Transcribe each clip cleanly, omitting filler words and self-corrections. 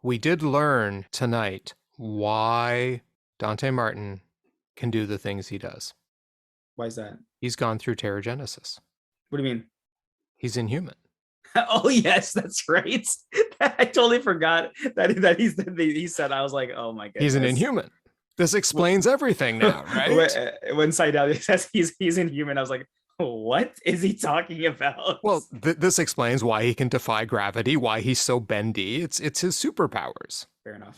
we did learn tonight why Dante Martin can do the things he does. Why is that? He's gone through Terrigenesis. What do you mean? He's inhuman. Oh yes, that's right. I totally forgot he said. I was like, oh my He's an goodness. inhuman. This explains everything now, right? When Seidel says he's inhuman, I was like, what is he talking about? Well, this explains why he can defy gravity, why he's so bendy. It's his superpowers. Fair enough.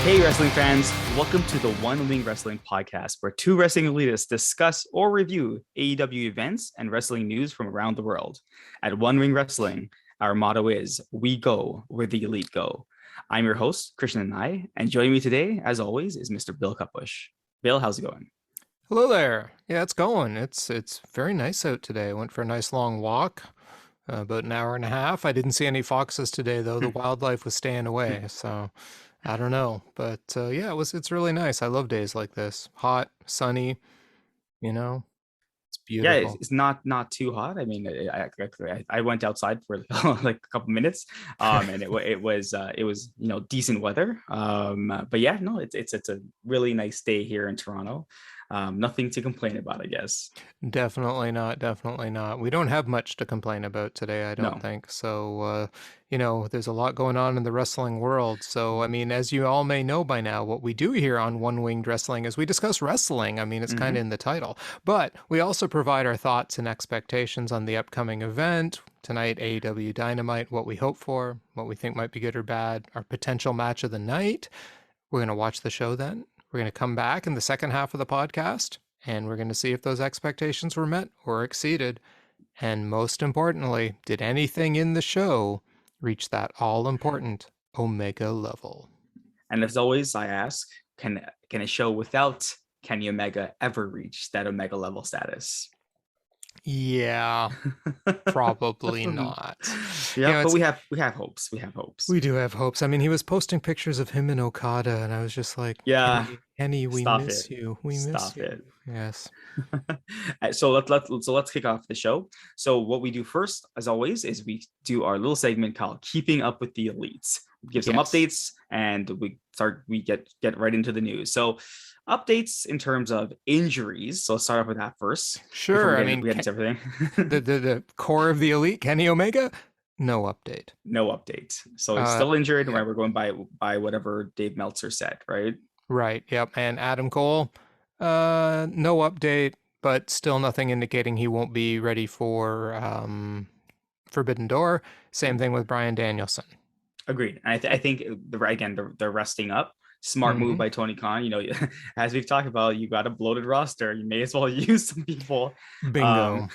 Hey, wrestling fans. Welcome to the One Wing Wrestling Podcast, where two wrestling elitists discuss or review AEW events and wrestling news from around the world. At One Wing Wrestling, our motto is, we go where the elite go. I'm your host, Krishna and joining me today, as always, is Mr. Bill Cupbush. Bill, how's it going? Hello there. Yeah, it's going. It's very nice out today. I went for a nice long walk, about an hour and a half. I didn't see any foxes today, though. The wildlife was staying away, so I don't know. But yeah, it's really nice. I love days like this. Hot, sunny, it's Yeah, beautiful. it's not too hot. I mean, I went outside for like a couple minutes, and it was decent weather. But yeah, no, it's a really nice day here in Toronto. Nothing to complain about, I guess. Definitely not. Definitely not. We don't have much to complain about today, I don't No. think. So, there's a lot going on in the wrestling world. So, I mean, as you all may know by now, what we do here on One Winged Wrestling is we discuss wrestling. I mean, it's kind of in the title, but we also provide our thoughts and expectations on the upcoming event. Tonight, AEW Dynamite, what we hope for, what we think might be good or bad, our potential match of the night. We're going to watch the show then. We're going to come back in the second half of the podcast, and we're going to see if those expectations were met or exceeded. And most importantly, did anything in the show reach that all-important Omega level? And as always, I ask, can a show without Kenny Omega ever reach that Omega level status? Yeah, probably not. Yeah, but we have hopes. We have hopes. We do have hopes. I mean, he was posting pictures of him and Okada, and I was just like, Yeah, Kenny, we stop miss it. you. We miss Stop you. it. Yes. So let's kick off the show. So what we do first, as always, is we do our little segment called "Keeping Up with the Elites." We give some updates, and we get right into the news. So updates in terms of injuries. So let's start off with that first. Sure. I mean, we get into everything. the core of the elite, Kenny Omega, no update. No update. So he's still injured. Yeah. We're going by whatever Dave Meltzer said, right? Right. Yep. And Adam Cole, no update, but still nothing indicating he won't be ready for Forbidden Door. Same thing with Bryan Danielson. Agreed. And I think they're resting up. Smart move by Tony Khan. You know, as we've talked about, you got a bloated roster. You may as well use some people. Bingo.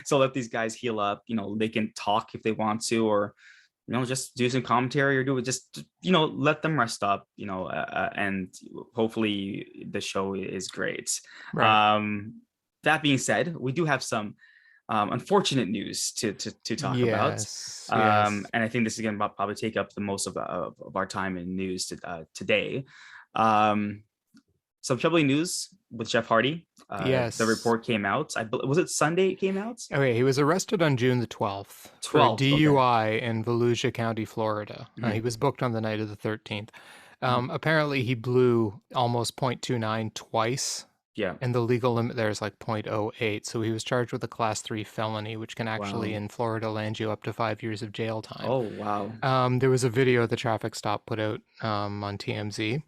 So let these guys heal up. You know, they can talk if they want to, or just do some commentary or do it. Just let them rest up. And hopefully the show is great. Right. That being said, we do have some unfortunate news to talk about. Yes. And I think this is going to probably take up the most of our time in news today. Some troubling news with Jeff Hardy. Yes. The report came out. Was it Sunday it came out? Okay, he was arrested on June the 12th for DUI in Volusia County, Florida. He was booked on the night of the 13th. Apparently, he blew almost .29 twice. Yeah. And the legal limit there is like .08. So he was charged with a class 3 felony, which can actually in Florida land you up to 5 years of jail time. Oh, wow. There was a video the traffic stop put out on TMZ.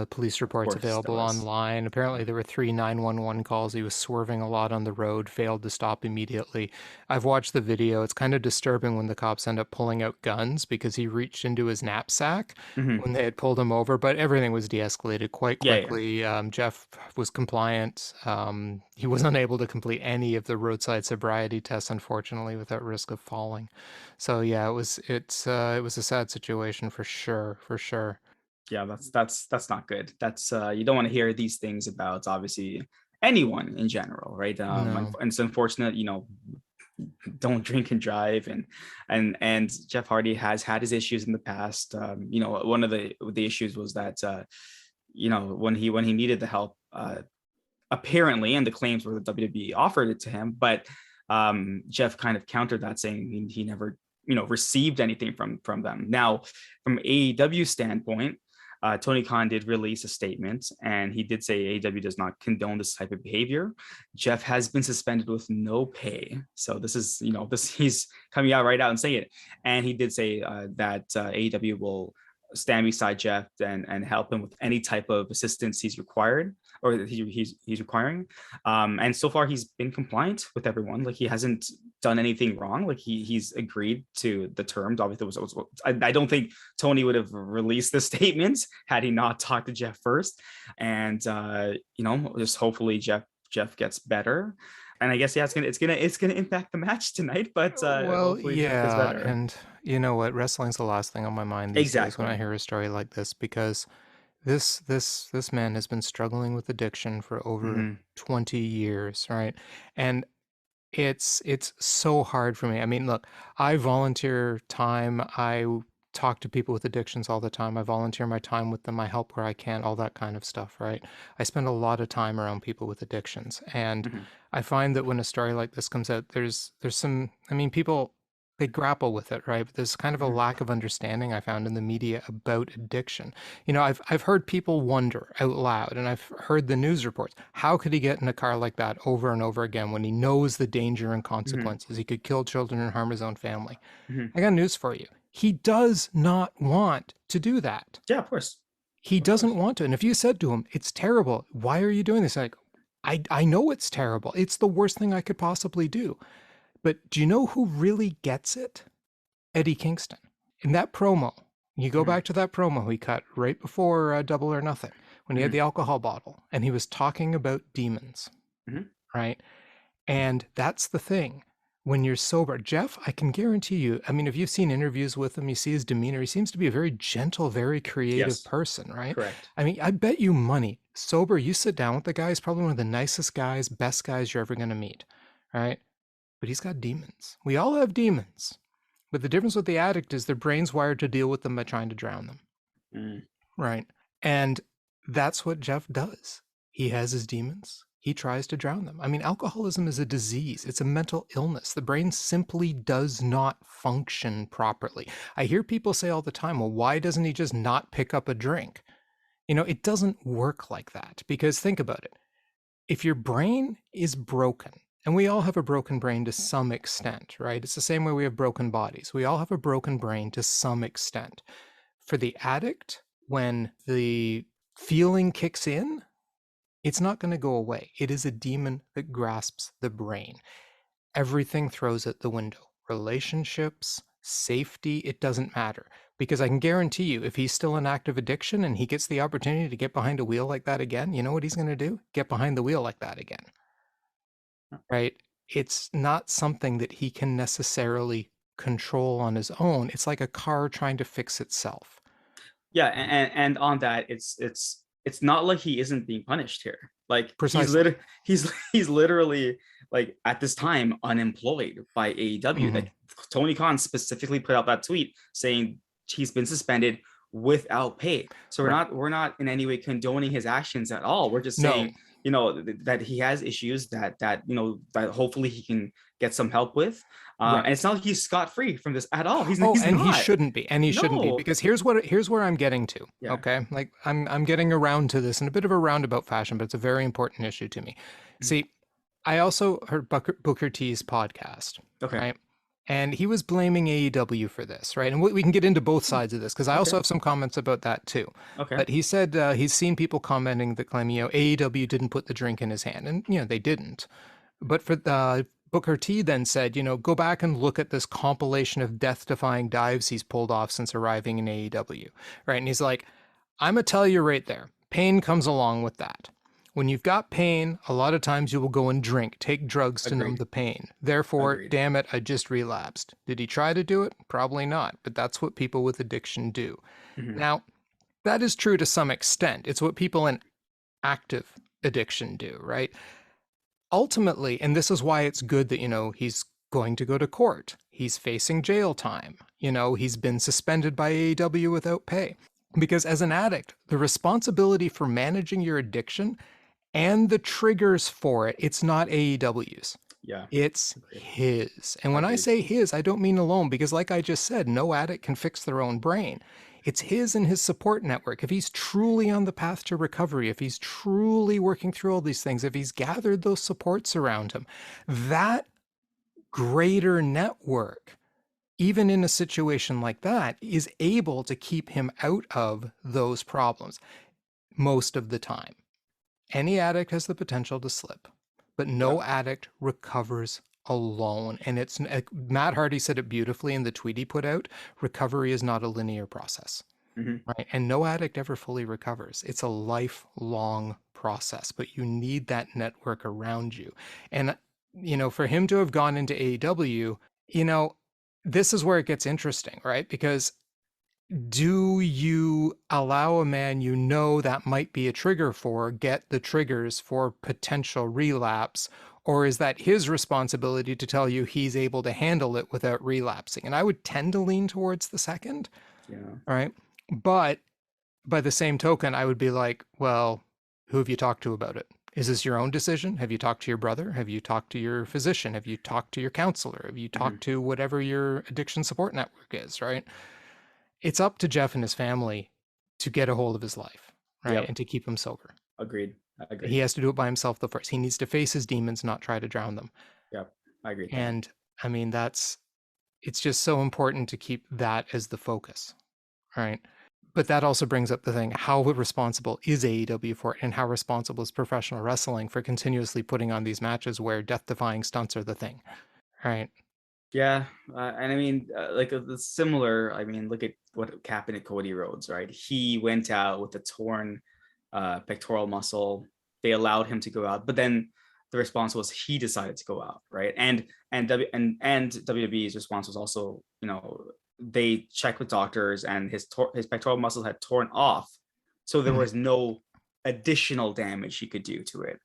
Police reports available online. Apparently, there were 3 911 calls. He was swerving a lot on the road, failed to stop immediately. I've watched the video. It's kind of disturbing when the cops end up pulling out guns because he reached into his knapsack when they had pulled him over, but everything was de-escalated quite quickly. Yeah. Jeff was compliant. He was unable to complete any of the roadside sobriety tests, unfortunately, without risk of falling. So yeah, it was a sad situation for sure. Yeah, that's not good. That's you don't want to hear these things about, obviously, anyone in general, right? No. And it's unfortunate, don't drink and drive, and Jeff Hardy has had his issues in the past. One of the issues was that when he needed the help, apparently, and the claims were that WWE offered it to him, but Jeff kind of countered that, saying he never received anything from them. Now, from AEW standpoint, Tony Khan did release a statement, and he did say AEW does not condone this type of behavior. Jeff has been suspended with no pay, so this is he's coming out right out and saying it, and he did say that AEW will stand beside Jeff and help him with any type of assistance he's required or that he's requiring. And so far he's been compliant with everyone. Like, he hasn't done anything wrong. Like, he's agreed to the terms. Obviously, I don't think Tony would have released the statements had he not talked to Jeff first. And just hopefully Jeff gets better. And I guess it's gonna impact the match tonight, but hopefully Jeff gets better. And you know what? Wrestling's the last thing on my mind these days when I hear a story like this, because this man has been struggling with addiction for over 20 years, right? And it's so hard for me. I mean, look, I volunteer time. I talk to people with addictions all the time. I volunteer my time with them. I help where I can, all that kind of stuff, right? I spend a lot of time around people with addictions. And I find that when a story like this comes out, there's some, I mean, people, they grapple with it, right? But there's kind of a lack of understanding I found in the media about addiction. I've heard people wonder out loud, and I've heard the news reports. How could he get in a car like that over and over again when he knows the danger and consequences? He could kill children and harm his own family. I got news for you. He does not want to do that. Yeah, of course. He doesn't want to. And if you said to him, it's terrible, why are you doing this? Like, I know it's terrible. It's the worst thing I could possibly do. But do you know who really gets it? Eddie Kingston. In that promo, you go back to that promo he cut right before Double or Nothing, when he had the alcohol bottle, and he was talking about demons, right? And that's the thing. When you're sober, Jeff, I can guarantee you, I mean, if you've seen interviews with him, you see his demeanor, he seems to be a very gentle, very creative person, right? Correct. I mean, I bet you money, sober, you sit down with the guy, he's probably one of the nicest guys, best guys you're ever going to meet, right? But he's got demons. We all have demons. But the difference with the addict is their brain's wired to deal with them by trying to drown them, right? And that's what Jeff does. He has his demons. He tries to drown them. I mean, alcoholism is a disease. It's a mental illness. The brain simply does not function properly. I hear people say all the time, well, why doesn't he just not pick up a drink? It doesn't work like that, because think about it. If your brain is broken, and we all have a broken brain to some extent, right? It's the same way we have broken bodies. We all have a broken brain to some extent. For the addict, when the feeling kicks in, it's not going to go away. It is a demon that grasps the brain. Everything throws it the window. Relationships, safety, it doesn't matter. Because I can guarantee you, if he's still in active addiction and he gets the opportunity to get behind a wheel like that again, you know what he's going to do? Get behind the wheel like that again. Right? It's not something that he can necessarily control on his own. It's like a car trying to fix itself. Yeah, and on that, it's not like he isn't being punished here. Like, precisely, he's literally, like, at this time unemployed by AEW. Like, Tony Khan specifically put out that tweet saying he's been suspended without pay. So we're not in any way condoning his actions at all. We're just saying that he has issues that hopefully he can get some help with. And it's not like he's scot-free from this at all. He's not. He shouldn't be. And he shouldn't be, because here's where I'm getting to. Yeah. Okay. Like, I'm getting around to this in a bit of a roundabout fashion, but it's a very important issue to me. See, I also heard Booker T's podcast. Okay. Right? And he was blaming AEW for this, right? And we can get into both sides of this, because I also have some comments about that too. Okay. But he said he's seen people commenting that claim, AEW didn't put the drink in his hand. And, they didn't. But for Booker T then said, go back and look at this compilation of death-defying dives he's pulled off since arriving in AEW, right? And he's like, I'm going to tell you right there, pain comes along with that. When you've got pain, a lot of times you will go and take drugs to numb the pain. Therefore, damn it, I just relapsed. Did he try to do it? Probably not, but that's what people with addiction do. Now, that is true to some extent. It's what people in active addiction do, right? Ultimately, and this is why it's good that, he's going to go to court. He's facing jail time. He's been suspended by AEW without pay. Because as an addict, the responsibility for managing your addiction and the triggers for it, it's not AEW's. Yeah. It's Agreed. his. And when I Agreed. say his, I don't mean alone, because like I just said, no addict can fix their own brain. It's his and his support network. If he's truly on the path to recovery, if he's truly working through all these things, if he's gathered those supports around him, that greater network, even in a situation like that, is able to keep him out of those problems most of the time. Any addict has the potential to slip, but no addict recovers alone. And it's Matt Hardy said it beautifully in the tweet he put out. Recovery is not a linear process, right? And no addict ever fully recovers. It's a lifelong process, but you need that network around you. And, for him to have gone into AEW, this is where it gets interesting, right? Because do you allow a man that might be a trigger for get the triggers for potential relapse, or is that his responsibility to tell you he's able to handle it without relapsing? And I would tend to lean towards the second. Yeah. Right. But by the same token, I would be like, well, who have you talked to about it? Is this your own decision? Have you talked to your brother? Have you talked to your physician? Have you talked to your counselor? Have you talked to whatever your addiction support network is, right? It's up to Jeff and his family to get a hold of his life, right? Yep. And to keep him sober. Agreed. He has to do it by himself the first. He needs to face his demons, not try to drown them. Yep. I agree. And I mean, it's just so important to keep that as the focus, right? But that also brings up the thing, how responsible is AEW for it, and how responsible is professional wrestling for continuously putting on these matches where death-defying stunts are the thing, right? Yeah, and I mean, like similar. I mean, look at what happened at Cody Rhodes, right? He went out with a torn pectoral muscle. They allowed him to go out, but then the response was he decided to go out, right? And WWE's response was also, they checked with doctors, and his pectoral muscle had torn off, so there was no additional damage he could do to it.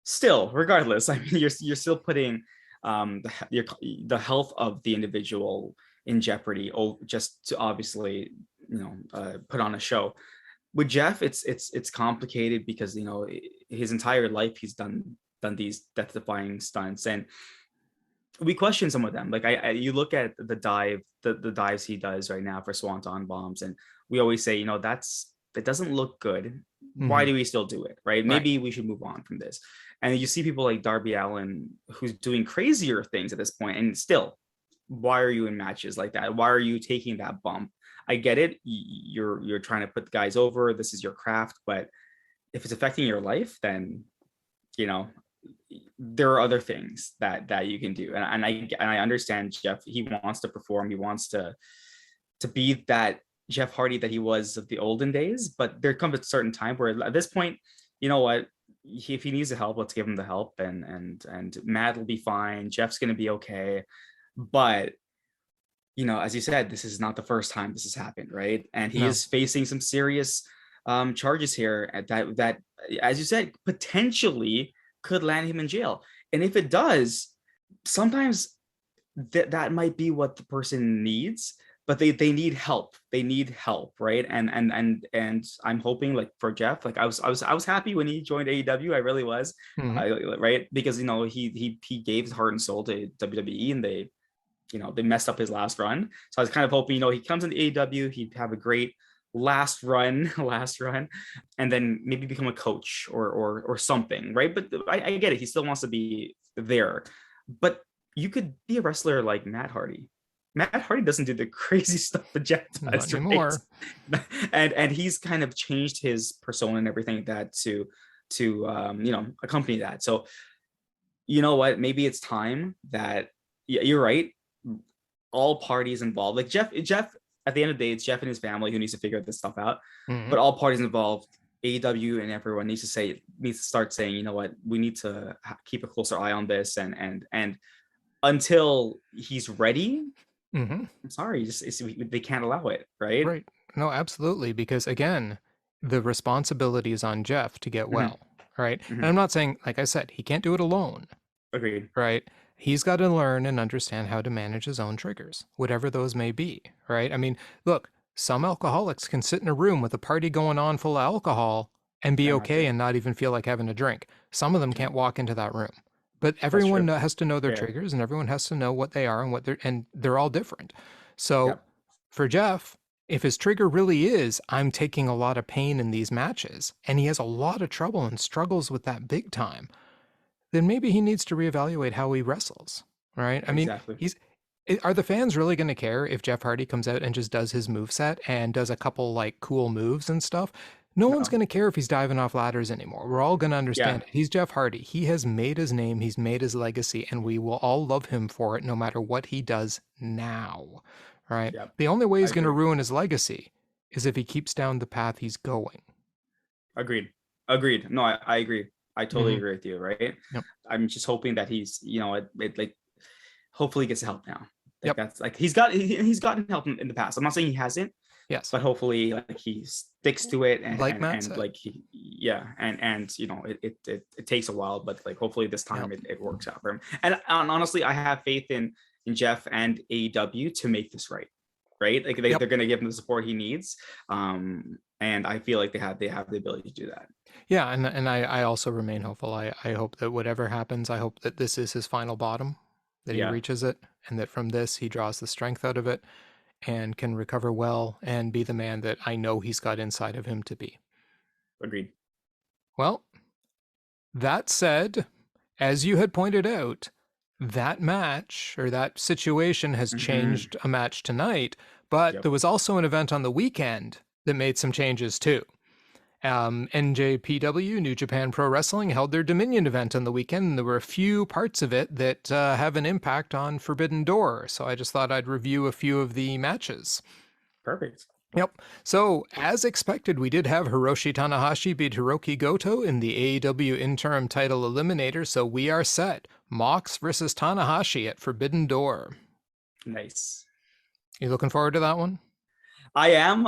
Still, regardless, I mean, you're still putting the health of the individual in jeopardy, just to obviously put on a show. With Jeff, it's complicated because his entire life he's done these death-defying stunts, and we question some of them. Like you look at the dives he does right now for Swanton bombs, and we always say, that doesn't look good. Why do we still do it, right? Maybe we should move on from this. And you see people like Darby Allin who's doing crazier things at this point, and still, why are you in matches like that? Why are you taking that bump? I get it. You're trying to put the guys over. This is your craft, but if it's affecting your life, then there are other things that you can do. And I understand Jeff. He wants to perform. He wants to be that Jeff Hardy that he was of the olden days. But there comes a certain time where at this point, you know what? If he needs the help, let's give him the help, and Matt will be fine. Jeff's going to be okay. But as you said, this is not the first time this has happened, right? And he is facing some serious charges here that, as you said, potentially could land him in jail. And if it does, sometimes that might be what the person needs, but they need help. They need help, right? And I'm hoping, like, for Jeff, like I was happy when he joined AEW. I really was, right? Because he gave his heart and soul to WWE, and they messed up his last run. So I was kind of hoping, he comes into AEW, he'd have a great last run, and then maybe become a coach or something, right? But I get it. He still wants to be there, but you could be a wrestler like Matt Hardy. Matt Hardy doesn't do the crazy stuff that Jeff does, not anymore. Right? And he's kind of changed his persona and everything like that to accompany that. So you know what? Maybe it's time that, you're right. All parties involved, like Jeff. At the end of the day, it's Jeff and his family who needs to figure this stuff out. But all parties involved, AEW and everyone needs to start saying, you know what? We need to keep a closer eye on this, and until he's ready. I'm sorry, they can't allow it, right? No, absolutely, because again, the responsibility is on Jeff to get well, right? And Mhm. I'm not saying, like I said, he can't do it alone, Agreed. right? He's got to learn and understand how to manage his own triggers, whatever those may be, right? I mean, look, some alcoholics can sit in a room with a party going on full of alcohol and be And not okay drink. and not even feel like having a drink. Some of them Yeah, can't walk into that room. But that's everyone true. has to know their Fair. triggers and everyone has to know what they are and they're all different. So Yep. for Jeff, if his trigger really is, I'm taking a lot of pain in these matches, and he has a lot of trouble and struggles with that big time, then maybe he needs to reevaluate how he wrestles, right? I mean, Exactly. are the fans really going to care if Jeff Hardy comes out and just does his moveset and does a couple like cool moves and stuff? No one's No. going to care if he's diving off ladders anymore. We're all going to Yeah. understand it. He's Jeff Hardy. He has made his name, he's made his legacy, and we will all love him for it no matter what he does now, right? Yep. The only way I he's going to agree. ruin his legacy is if he keeps down the path he's going. Agreed. Agreed. No, I agree. I totally Hmm. agree with you. Right. Yep. I'm just hoping that he's, like, hopefully he gets help now. Like Yep. that's like he's gotten help in the past. I'm not saying he hasn't, Yes. but hopefully like he sticks to it Like Matt and said. like and it takes a while, but like hopefully this time Yep. it works out for him. And honestly, I have faith in Jeff and AEW to make this right. Right, like Yep. they're going to give him the support he needs, and I feel like they have the ability to do that. Yeah, and I also remain hopeful. I hope that whatever happens, I hope that this is his final bottom, that he Yeah, reaches it, and that from this he draws the strength out of it and can recover well and be the man that I know he's got inside of him to be. agreed. Well, that said, as you had pointed out, that match or that situation has Mm-hmm. changed a match tonight, but Yep. there was also an event on the weekend that made some changes too. NJPW, New Japan Pro Wrestling, held their Dominion event on the weekend, and there were a few parts of it that have an impact on Forbidden Door. So I just thought I'd review a few of the matches. Perfect. Yep. So, as expected, we did have Hiroshi Tanahashi beat Hiroki Goto in the AEW Interim Title Eliminator, so we are set. Mox versus Tanahashi at Forbidden Door. Nice. You looking forward to that one? I am.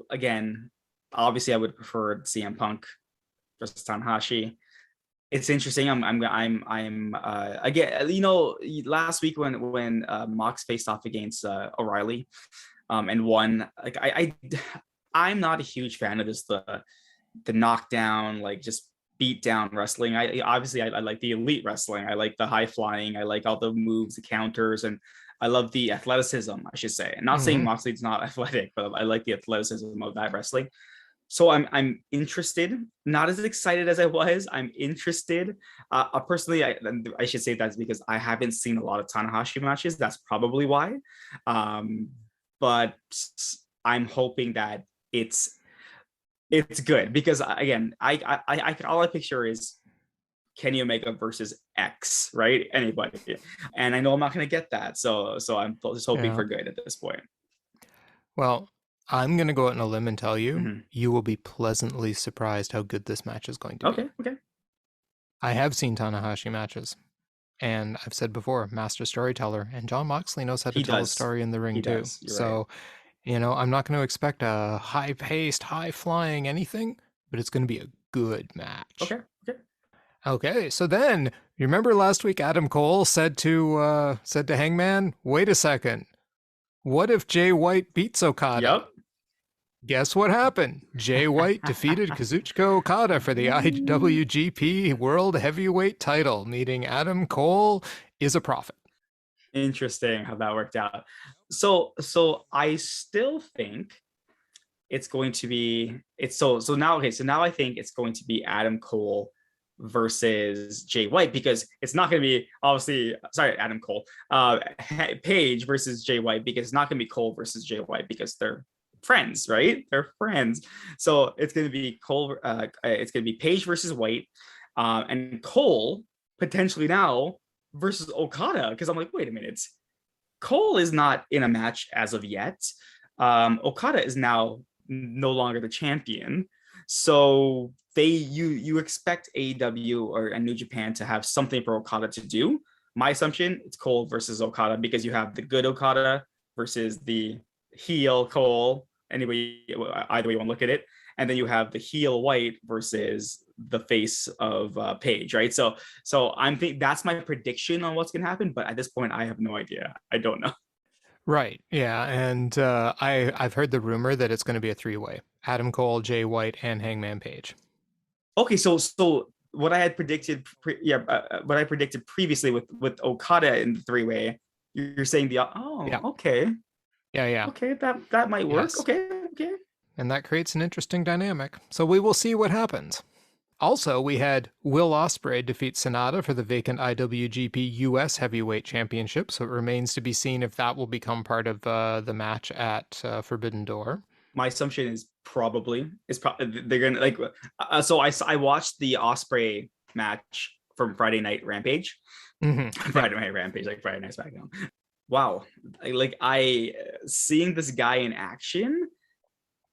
Again, obviously I would prefer CM Punk versus Tanahashi. It's interesting. Again, last week when Mox faced off against O'Reilly, and won. Like I'm not a huge fan of this the knockdown, like just beat down wrestling. I like the elite wrestling. I like the high flying. I like all the moves, the counters, and I love the athleticism, I should say. I'm not saying Mm-hmm. Moxley's not athletic, but I like the athleticism of that wrestling. So I'm interested, not as excited as I was. I'm interested. Personally, I should say that's because I haven't seen a lot of Tanahashi matches. That's probably why. Um, but I'm hoping that it's good because again, I all I picture is Kenny Omega versus X, right? Anybody, and I know I'm not going to get that, so I'm just hoping Yeah. for good at this point. Well, I'm going to go out on a limb and tell you, Mm-hmm. you will be pleasantly surprised how good this match is going to be. Okay, okay. I have seen Tanahashi matches, and I've said before, master storyteller, and John Moxley knows how to He tell a does. story in the ring He too. does. You're right. So, I'm not going to expect a high-paced, high-flying anything, but it's going to be a good match. Okay, okay. Okay, so then, you remember last week Adam Cole said to Hangman, "Wait a second, what if Jay White beats Okada?" Yep. Guess what happened? Jay White defeated Kazuchika Okada for the IWGP World Heavyweight title, meaning Adam Cole is a prophet. Interesting how that worked out. So I still think it's going to be so now okay, so now I think it's going to be Adam Cole versus Jay White because it's not going to be obviously Adam Cole Page versus Jay White because it's not going to be Cole versus Jay White because they're friends, right? They're friends. So it's going to be it's going to be Page versus White, and Cole potentially now versus Okada because I'm like, wait a minute, Cole is not in a match as of yet. Okada is now no longer the champion, so you expect AEW or a New Japan to have something for Okada to do. My assumption, it's Cole versus Okada because you have the good Okada versus the heel Cole. Anyway, either way you want to look at it, and then you have the heel White versus the face of Paige, right? So I'm think that's my prediction on what's gonna happen, but at this point, I have no idea. I don't know. Right. Yeah. And I've heard the rumor that it's going to be a three-way: Adam Cole, Jay White, and Hangman Page. Okay, so what I had predicted, what I predicted previously with Okada in the three-way, you're saying Yeah. okay, Yeah. Yeah. okay, that might work. Yes. Okay, okay. And that creates an interesting dynamic. So we will see what happens. Also, we had Will Ospreay defeat Sonata for the vacant IWGP US Heavyweight Championship, so it remains to be seen if that will become part of the match at Forbidden Door. My assumption is probably they're gonna like. So I watched the Ospreay match from Friday Night Rampage, Friday Night Rampage, like Friday Night SmackDown. Wow, I seeing this guy in action.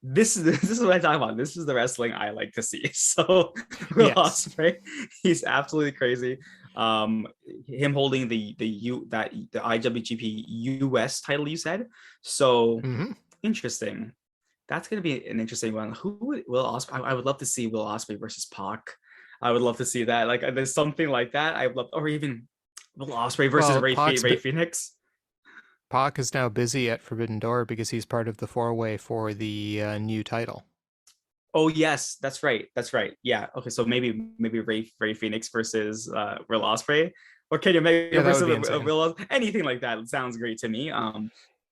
This is what I talk about. This is the wrestling I like to see. So Will Ospreay, he's absolutely crazy. Him holding the IWGP US title, you said. So interesting. That's gonna be an interesting one. Who would Will Ospreay? I would love to see Will Ospreay versus Pac. I would love to see that. Like there's something like that. I would love, or even Will Ospreay versus Ray Phoenix. Pac is now busy at Forbidden Door because he's part of the four-way for the new title. Oh yes, that's right. That's right. Yeah. Okay. So maybe Ray Phoenix versus Will Ospreay, or Kenny Omega versus Will. Anything like that sounds great to me.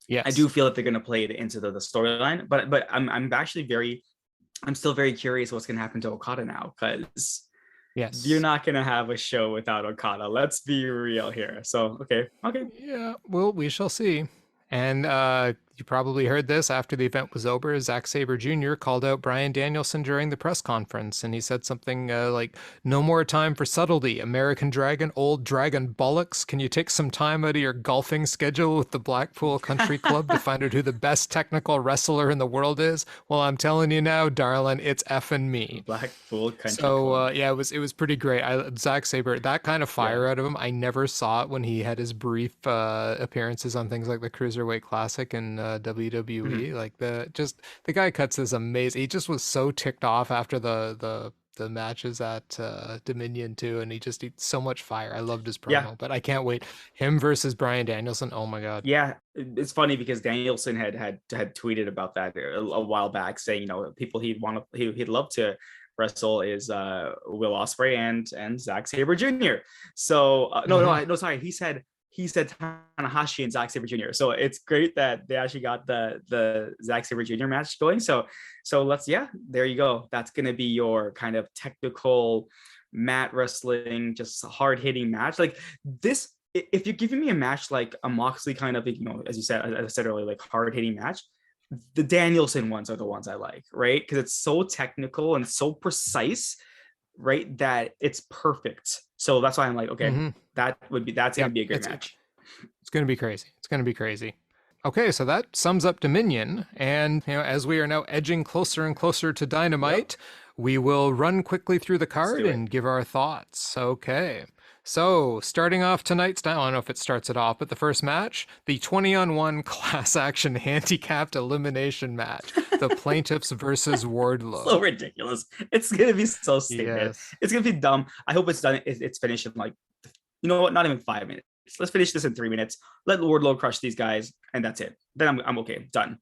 Yes. I do feel that they're going to play it into the storyline, but I'm still very curious what's going to happen to Okada now, because you're not going to have a show without Okada. Let's be real here. So, okay. Yeah, well, we shall see. And you probably heard this after the event was over. Zack Sabre Jr. called out Bryan Danielson during the press conference, and he said something like, "No more time for subtlety. American Dragon, old dragon bollocks. Can you take some time out of your golfing schedule with the Blackpool Country Club to find out who the best technical wrestler in the world is? Well, I'm telling you now, darling, it's effing me." Blackpool Country Club. Yeah, it was pretty great. Zack Sabre, that kind of fire out of him, I never saw it when he had his brief appearances on things like the Cruiserweight Classic and WWE. Like the guy cuts this amazing. He just was so ticked off after the matches at Dominion too, and he's so much fire. I loved his promo, but I can't wait. Him versus Bryan Danielson. Oh my god. Yeah, it's funny because Danielson had tweeted about that a while back, saying people he'd love to wrestle is Will Ospreay and Zack Sabre Jr. So sorry, he said Tanahashi and Zack Sabre Jr. So it's great that they actually got the Zack Sabre Jr. match going. So there you go. That's going to be your kind of technical mat wrestling, just hard hitting match. Like this, if you're giving me a match like a Moxley kind of, as I said earlier, like hard hitting match, the Danielson ones are the ones I like, right? Because it's so technical and so precise, right, that it's perfect. So that's why I'm like, okay, that's gonna be a great match. It's gonna be crazy. It's gonna be crazy. Okay, so that sums up Dominion, and as we are now edging closer and closer to Dynamite, we will run quickly through the card and give our thoughts. Okay. So, starting off tonight's, I don't know if it starts it off, but the first match, the 20-on-1 class action handicapped elimination match, the Plaintiffs versus Wardlow. So ridiculous. It's going to be so stupid. Yes. It's going to be dumb. I hope it's done. It's finished in not even 5 minutes. Let's finish this in 3 minutes. Let Wardlow crush these guys, and that's it. Then I'm okay. Done.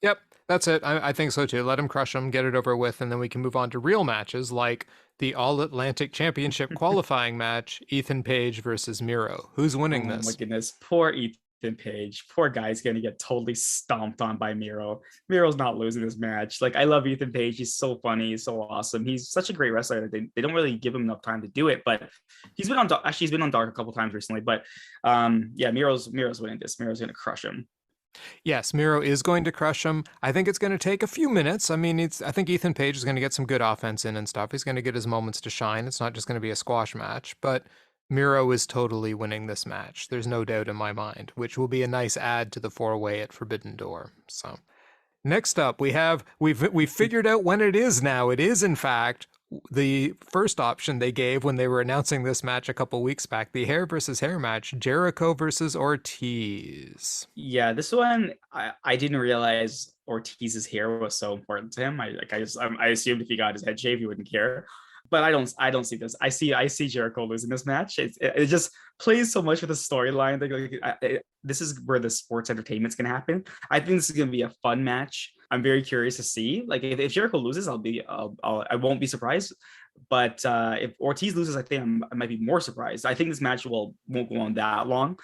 Yep, that's it. I think so too. Let him crush them, get it over with, and then we can move on to real matches like the All-Atlantic Championship qualifying match, Ethan Page versus Miro. Who's winning this? Oh my goodness, poor Ethan Page. Poor guy's going to get totally stomped on by Miro. Miro's not losing this match. Like, I love Ethan Page. He's so funny. He's so awesome. He's such a great wrestler. They don't really give him enough time to do it, but he's been on Dark a couple times recently. But Miro's winning this. Miro's going to crush him. Yes, Miro is going to crush him. I think it's going to take a few minutes. I mean, I think Ethan Page is going to get some good offense in and stuff. He's going to get his moments to shine. It's not just going to be a squash match, but Miro is totally winning this match. There's no doubt in my mind, which will be a nice add to the four-way at Forbidden Door. So next up, we've figured out when it is now. It is, in fact, the first option they gave when they were announcing this match a couple weeks back, the hair versus hair match, Jericho versus Ortiz. Yeah, this one I didn't realize Ortiz's hair was so important to him. I assumed if he got his head shaved, he wouldn't care. But I don't see this. I see Jericho losing this match. It just plays so much with the storyline. This is where the sports entertainment's gonna happen. I think this is gonna be a fun match. I'm very curious to see. Like if Jericho loses, I won't be surprised. But if Ortiz loses, I think I might be more surprised. I think this match won't go on that long.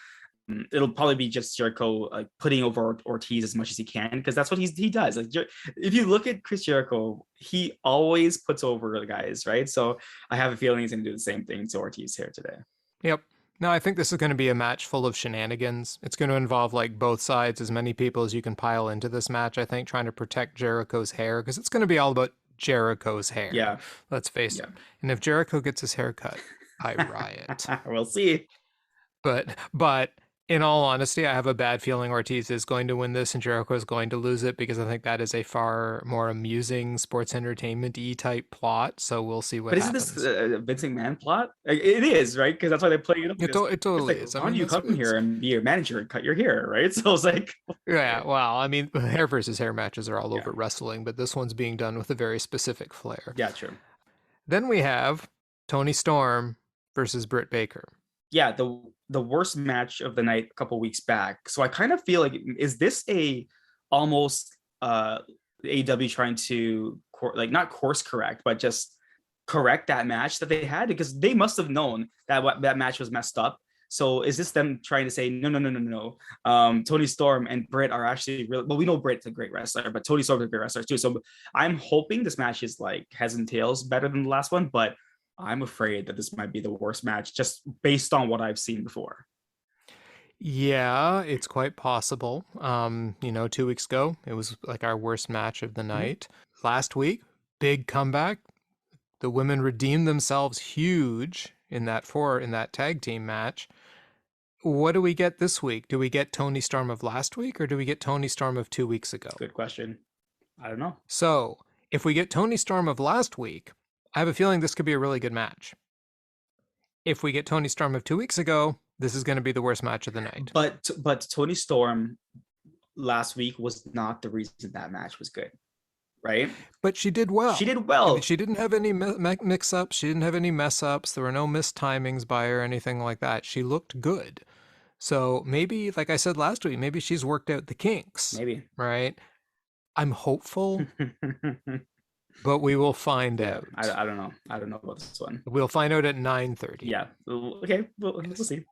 It'll probably be just Jericho putting over Ortiz as much as he can, because that's what he does. Like, if you look at Chris Jericho, he always puts over the guys, right? So I have a feeling he's going to do the same thing to Ortiz here today. Yep. No, I think this is going to be a match full of shenanigans. It's going to involve like both sides, as many people as you can pile into this match, I think, trying to protect Jericho's hair, because it's going to be all about Jericho's hair. Yeah. Let's face it. And if Jericho gets his hair cut, I riot. We'll see. But in all honesty, I have a bad feeling Ortiz is going to win this and Jericho is going to lose it, because I think that is a far more amusing sports entertainment-y type plot. So we'll see what happens. But isn't this a Vince McMahon plot? It is, right? Because that's why they play it up. It totally is. Why don't you come here and be a manager and cut your hair, right? So it's like... Yeah, well, I mean, hair versus hair matches are all over wrestling, but this one's being done with a very specific flair. Yeah, true. Then we have Toni Storm versus Britt Baker. Yeah, the worst match of the night a couple weeks back. So I kind of feel like, is this almost AEW trying to not course correct, but just correct that match that they had, because they must have known that that match was messed up. So is this them trying to say no? Toni Storm and Britt are actually really well. We know Britt's a great wrestler, but Toni Storm's a great wrestler too. So I'm hoping this match is like heads and tails better than the last one, but I'm afraid that this might be the worst match just based on what I've seen before. Yeah, it's quite possible. 2 weeks ago, it was like our worst match of the night. Last week, big comeback. The women redeemed themselves huge in that tag team match. What do we get this week? Do we get Toni Storm of last week, or do we get Toni Storm of 2 weeks ago? Good question. I don't know. So if we get Toni Storm of last week, I have a feeling this could be a really good match. If we get Toni Storm of 2 weeks ago, this is going to be the worst match of the night. But Toni Storm last week was not the reason that match was good, right? But she did well. She did well. She didn't have any mix-ups. She didn't have any mess-ups. There were no missed timings by her or anything like that. She looked good. So maybe, like I said last week, maybe she's worked out the kinks. Maybe. Right? I'm hopeful. But we will find out. I don't know. I don't know about this one. We'll find out at 9:30. Yeah. Okay. We'll see.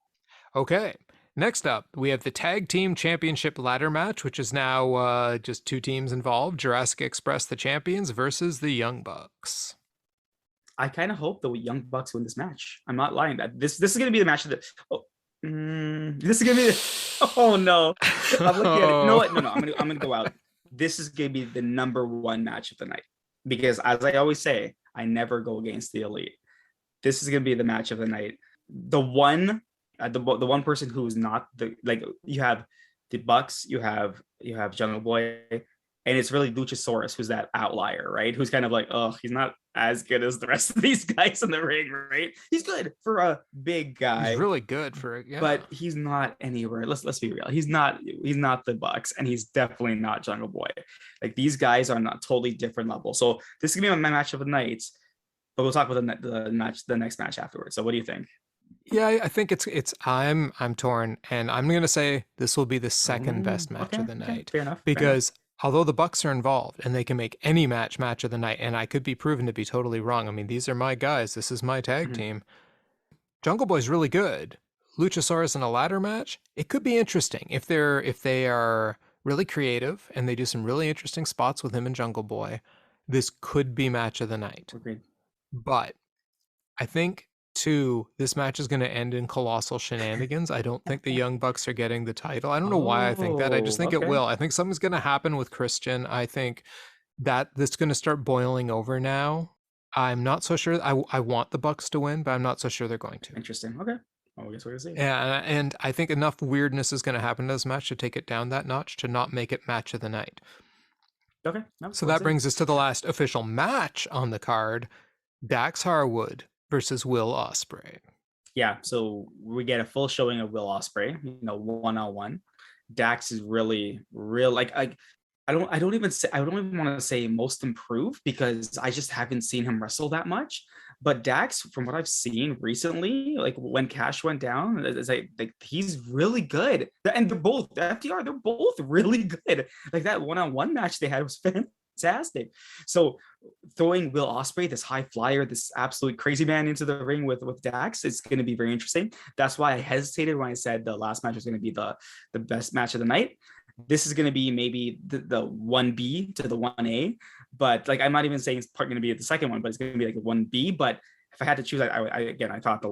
Okay. Next up, we have the Tag Team Championship ladder match, which is now just two teams involved. Jurassic Express, the champions, versus the Young Bucks. I kind of hope the Young Bucks win this match. I'm not lying. That this is going to be the match of the... this is going to be... Oh, no. I'm looking at it. You know what? No. I'm going to go out. This is going to be the number one match of the night. Because as I always say, I never go against the elite. This is going to be the match of the night. The one person who's not you have the Bucks, you have Jungle Boy, and it's really Luchasaurus who's that outlier, right? Who's kind of like, oh, he's not as good as the rest of these guys in the ring, right? He's good for a big guy. He's really good for it, yeah. But he's not anywhere. Let's be real. He's not the Bucks, and he's definitely not Jungle Boy. Like, these guys are on a totally different level. So this is gonna be my match of the night, but we'll talk about the next match afterwards. So what do you think? Yeah, I think I'm torn, and I'm gonna say this will be the second best match of the night. Fair enough. Because although the Bucks are involved and they can make any match of the night, and I could be proven to be totally wrong. I mean, these are my guys. This is my tag team. Jungle Boy's really good. Luchasaurus in a ladder match, it could be interesting if they are really creative and they do some really interesting spots with him and Jungle Boy. This could be match of the night. Agreed. But I think too, this match is going to end in colossal shenanigans. I don't think the Young Bucks are getting the title. I don't know why I think that. I just think it will. I think something's going to happen with Christian. I think that this is going to start boiling over now. I'm not so sure. I want the Bucks to win, but I'm not so sure they're going to. Interesting. Okay. Well, I guess we're going to see. Yeah, and I think enough weirdness is going to happen to this match to take it down that notch to not make it match of the night. Okay. So that brings us to the last official match on the card. Dax Harwood versus Will Ospreay. Yeah, so we get a full showing of Will Ospreay, 1-on-1. Dax is really real. Like I don't even want to say most improved because I just haven't seen him wrestle that much. But Dax, from what I've seen recently, like when Cash went down, it's like he's really good. And they're both FTR, they're both really good. Like that one-on-one match they had was fantastic. So throwing Will Ospreay, this high flyer, this absolute crazy man, into the ring with Dax, it's going to be very interesting. That's why I hesitated when I said the last match was going to be the best match of the night. This is going to be maybe the 1B to the 1A, but like I'm not even saying it's part going to be the second one, but it's going to be like a 1B. But if I had to choose, I thought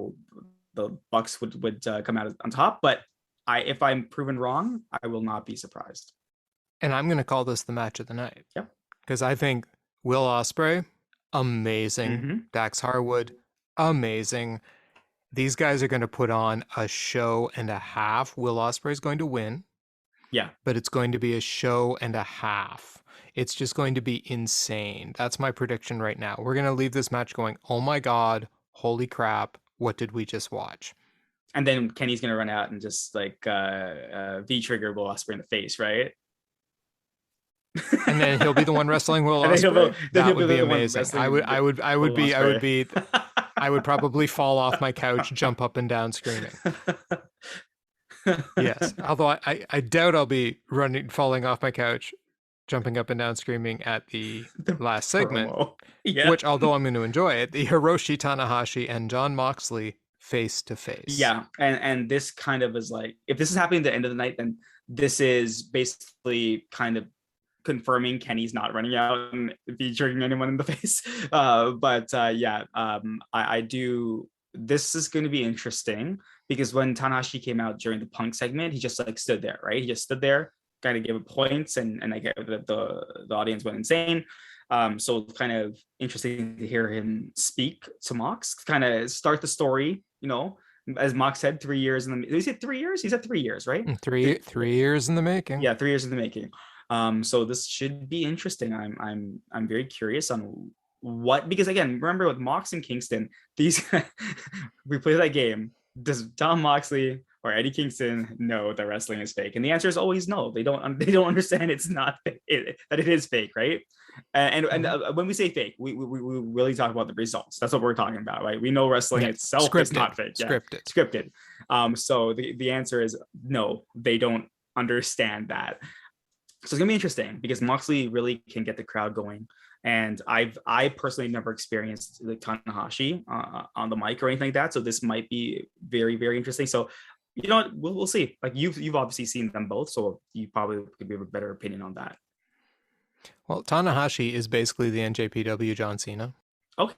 the Bucks would come out on top, but if I'm proven wrong, I will not be surprised. And I'm going to call this the match of the night. Yep. Because I think Will Ospreay, amazing. Dax Harwood, amazing. These guys are going to put on a show and a half. Will Ospreay is going to win. Yeah. But it's going to be a show and a half. It's just going to be insane. That's my prediction right now. We're going to leave this match going, oh my God, holy crap, what did we just watch? And then Kenny's going to run out and just like V-trigger Will Ospreay in the face, right? And then he'll be the one wrestling Will Ospreay. That would be amazing. I would probably fall off my couch, jump up and down screaming. Yes, although I doubt I'll be falling off my couch, jumping up and down screaming at the last segment, which, although I'm going to enjoy it, the Hiroshi, Tanahashi, and Jon Moxley face to face. Yeah, and this kind of is like, if this is happening at the end of the night, then this is basically kind of confirming Kenny's not running out and featuring anyone in the face. I do. This is going to be interesting because when Tanahashi came out during the Punk segment, he just like stood there, right? He just stood there, kind of gave points, and I get the audience went insane. So it's kind of interesting to hear him speak to Mox, kind of start the story, as Mox said, 3 years in the. Did he say 3 years? He said 3 years, right? Three years in the making. Yeah, 3 years in the making. So this should be interesting. I'm very curious on what, because again, remember with Mox and Kingston, these we play that game. Does Jon Moxley or Eddie Kingston know that wrestling is fake? And the answer is always no. They don't understand it's not fake, that it is fake, right? And when we say fake, we really talk about the results. That's what we're talking about, right? We know wrestling itself scripted, is not fake. Yeah, scripted. So the answer is no. They don't understand that. So it's gonna be interesting because Moxley really can get the crowd going. And I personally never experienced like Tanahashi on the mic or anything like that. So this might be very, very interesting. So you know what, we'll see. Like you've obviously seen them both, so you probably could have a better opinion on that. Well, Tanahashi is basically the NJPW John Cena. Okay,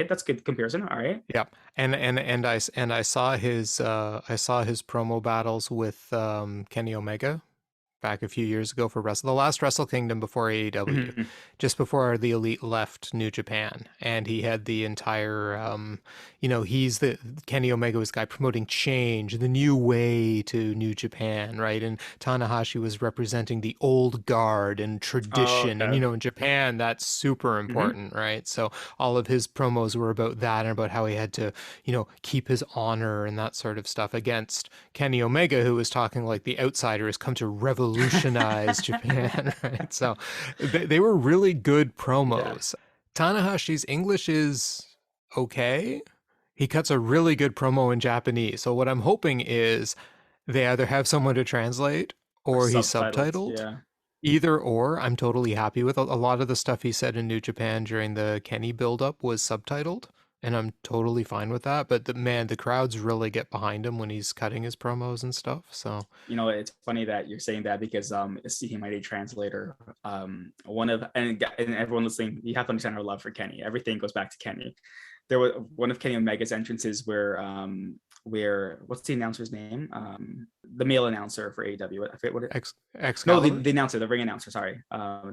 that's a good comparison. All right. Yeah, and I saw his promo battles with Kenny Omega back a few years ago for the last Wrestle Kingdom before AEW, just before the Elite left New Japan, and he had the entire, he's the Kenny Omega was the guy promoting change, the new way to New Japan, right? And Tanahashi was representing the old guard and tradition, and in Japan that's super important, right? So all of his promos were about that and about how he had to, keep his honor and that sort of stuff against Kenny Omega, who was talking like the outsider has come to revolutionize Japan, right? So they were really good promos. Yeah. Tanahashi's English is okay. He cuts a really good promo in Japanese. So what I'm hoping is they either have someone to translate or he's subtitled. Yeah. Either or, I'm totally happy with. A lot of the stuff he said in New Japan during the Kenny build-up was subtitled, and I'm totally fine with that. But the crowds really get behind him when he's cutting his promos and stuff. So it's funny that you're saying that because he might a translator. And everyone listening, you have to understand our love for Kenny. Everything goes back to Kenny. There was one of Kenny Omega's entrances where what's the announcer's name? The male announcer for AEW. I forget what it. No, the announcer, the ring announcer. Sorry,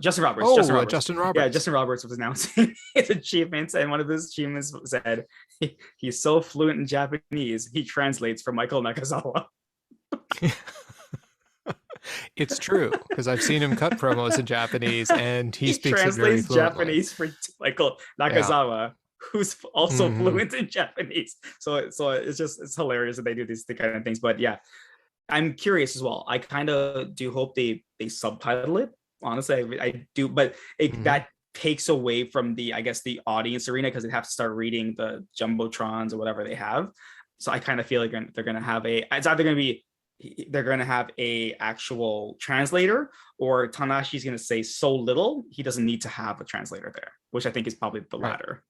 Justin Roberts. Justin Roberts. Yeah, Justin Roberts was announcing his achievements, and one of his achievements said he's so fluent in Japanese he translates for Michael Nakazawa. It's true because I've seen him cut promos in Japanese, and he speaks translates it very fluently. Japanese for Michael Nakazawa. Yeah. who's also Mhm. fluent in Japanese. So it's hilarious that they do these kind of things. But yeah, I'm curious as well. I kind of do hope they subtitle it. Honestly, I do, but Mhm. that takes away from the, I guess, the audience arena, because they have to start reading the jumbotrons or whatever they have. So I kind of feel like they're going to have it's either going to be, they're going to have a actual translator, or Tanashi's going to say so little he doesn't need to have a translator there, which I think is probably the Right. latter.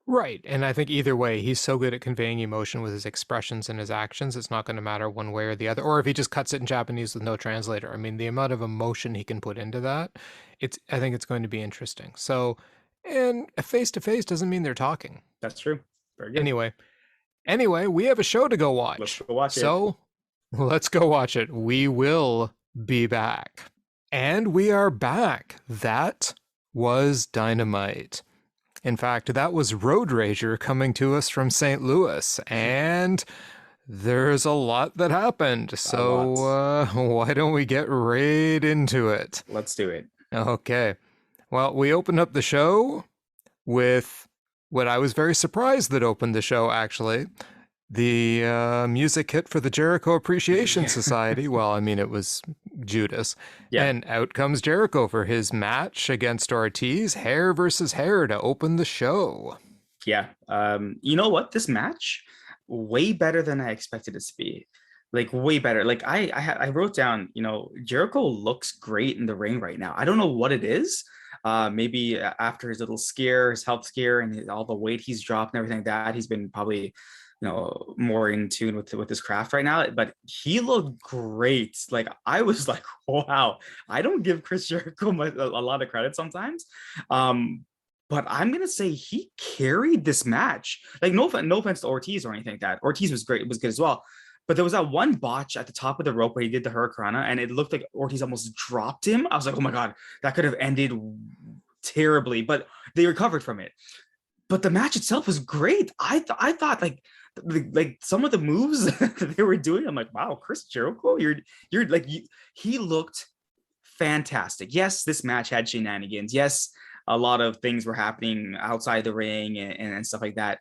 Right. And I think either way, he's so good at conveying emotion with his expressions and his actions, it's not going to matter one way or the other. Or if he just cuts it in Japanese with no translator. I mean, the amount of emotion he can put into that, I think it's going to be interesting. So, and face to face doesn't mean they're talking. That's true. Very good. Anyway, we have a show to go Let's watch. go watch it. So, let's go watch it. We will be back. And we are back. That was Dynamite. In fact, that was Road Rager coming to us from St. Louis, and there's a lot that happened. A lot. So, why don't we get right into it? Let's do it. Okay. Well, we opened up the show with what I was very surprised that opened the show, actually. The music hit for the Jericho Appreciation Society. Well, I mean, it was Judas. Yeah. And out comes Jericho for his match against Ortiz, hair versus hair, to open the show. Yeah. You know what? This match, way better than I expected it to be. Like, way better. Like, I wrote down, Jericho looks great in the ring right now. I don't know what it is. Maybe after his little scare, his health scare, and all the weight he's dropped and everything like that, he's been probably more in tune with his craft right now. But he looked great. Like, I was like, wow. I don't give Chris Jericho a lot of credit sometimes. But I'm gonna say he carried this match. Like, no offense to Ortiz or anything like that. Ortiz was great, was good as well. But there was that one botch at the top of the rope where he did the Hurricanrana, and it looked like Ortiz almost dropped him. I was like, oh my God, that could have ended terribly, but they recovered from it. But the match itself was great. I thought like some of the moves that they were doing, I'm like, wow, Chris Jericho, you're like, he looked fantastic. Yes, this match had shenanigans. Yes, a lot of things were happening outside the ring and stuff like that.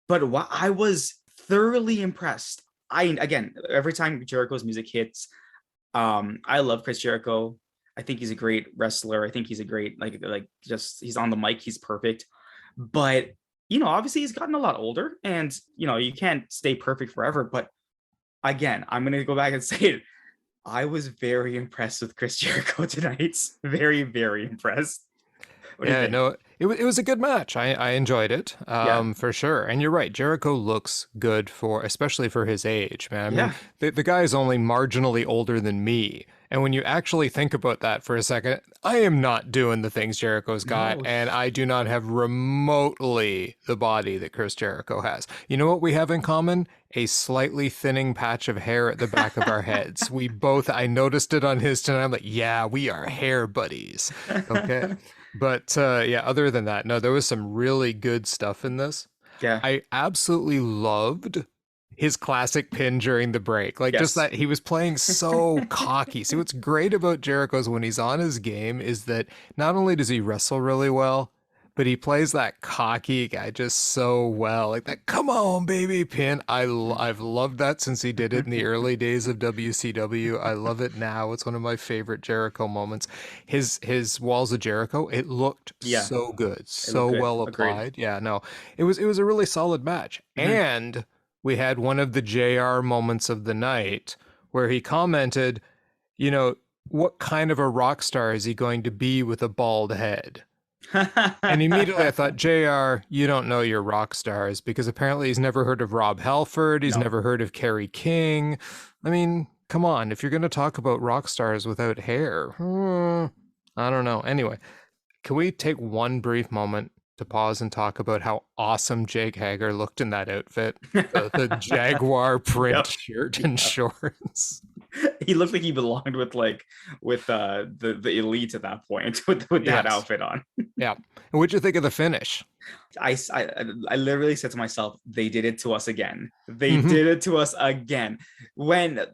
But I was thoroughly impressed. Again, every time Jericho's music hits, I love Chris Jericho. I think he's a great wrestler. I think he's a great, like just, he's on the mic, he's perfect. But obviously he's gotten a lot older, and you can't stay perfect forever. But again, I'm gonna go back and say it. I was very impressed with Chris Jericho tonight. Very, very impressed. What do you Yeah, think? no, it was a good match. I enjoyed it, Yeah. for sure. And you're right, Jericho looks good especially for his age, man. I mean, Yeah. the guy is only marginally older than me. And when you actually think about that for a second, I am not doing the things Jericho's got, No. and I do not have remotely the body that Chris Jericho has. You know what we have in common? A slightly thinning patch of hair at the back of our heads. I noticed it on his tonight. I'm like, yeah, we are hair buddies. Okay. But yeah, other than that, no, there was some really good stuff in this. Yeah. I absolutely loved his classic pin during the break. Like, just Yes. that he was playing so cocky. See, what's great about Jericho's when he's on his game is that not only does he wrestle really well, but he plays that cocky guy just so well. Like that, come on, baby pin. I've loved that since he did it in the early days of WCW. I love it now. It's one of my favorite Jericho moments. His Walls of Jericho, it looked Yeah. so good, It looked so good. well Agreed. applied. Yeah, no, it was a really solid match. Mhm. And we had one of the JR moments of the night where he commented, you know, what kind of a rock star is he going to be with a bald head? And immediately I thought, JR, you don't know your rock stars, because apparently he's never heard of Rob Halford. He's No. never heard of Kerry King. I mean, come on. If you're going to talk about rock stars without hair, I don't know. Anyway, can we take one brief moment to pause and talk about how awesome Jake Hager looked in that outfit? The Jaguar print Yep. shirt and shorts. He looked like he belonged with the elite at that point with that Yes. outfit on. Yeah. And what'd you think of the finish? I literally said to myself, they did it to us again. They Mhm. did it to us again. When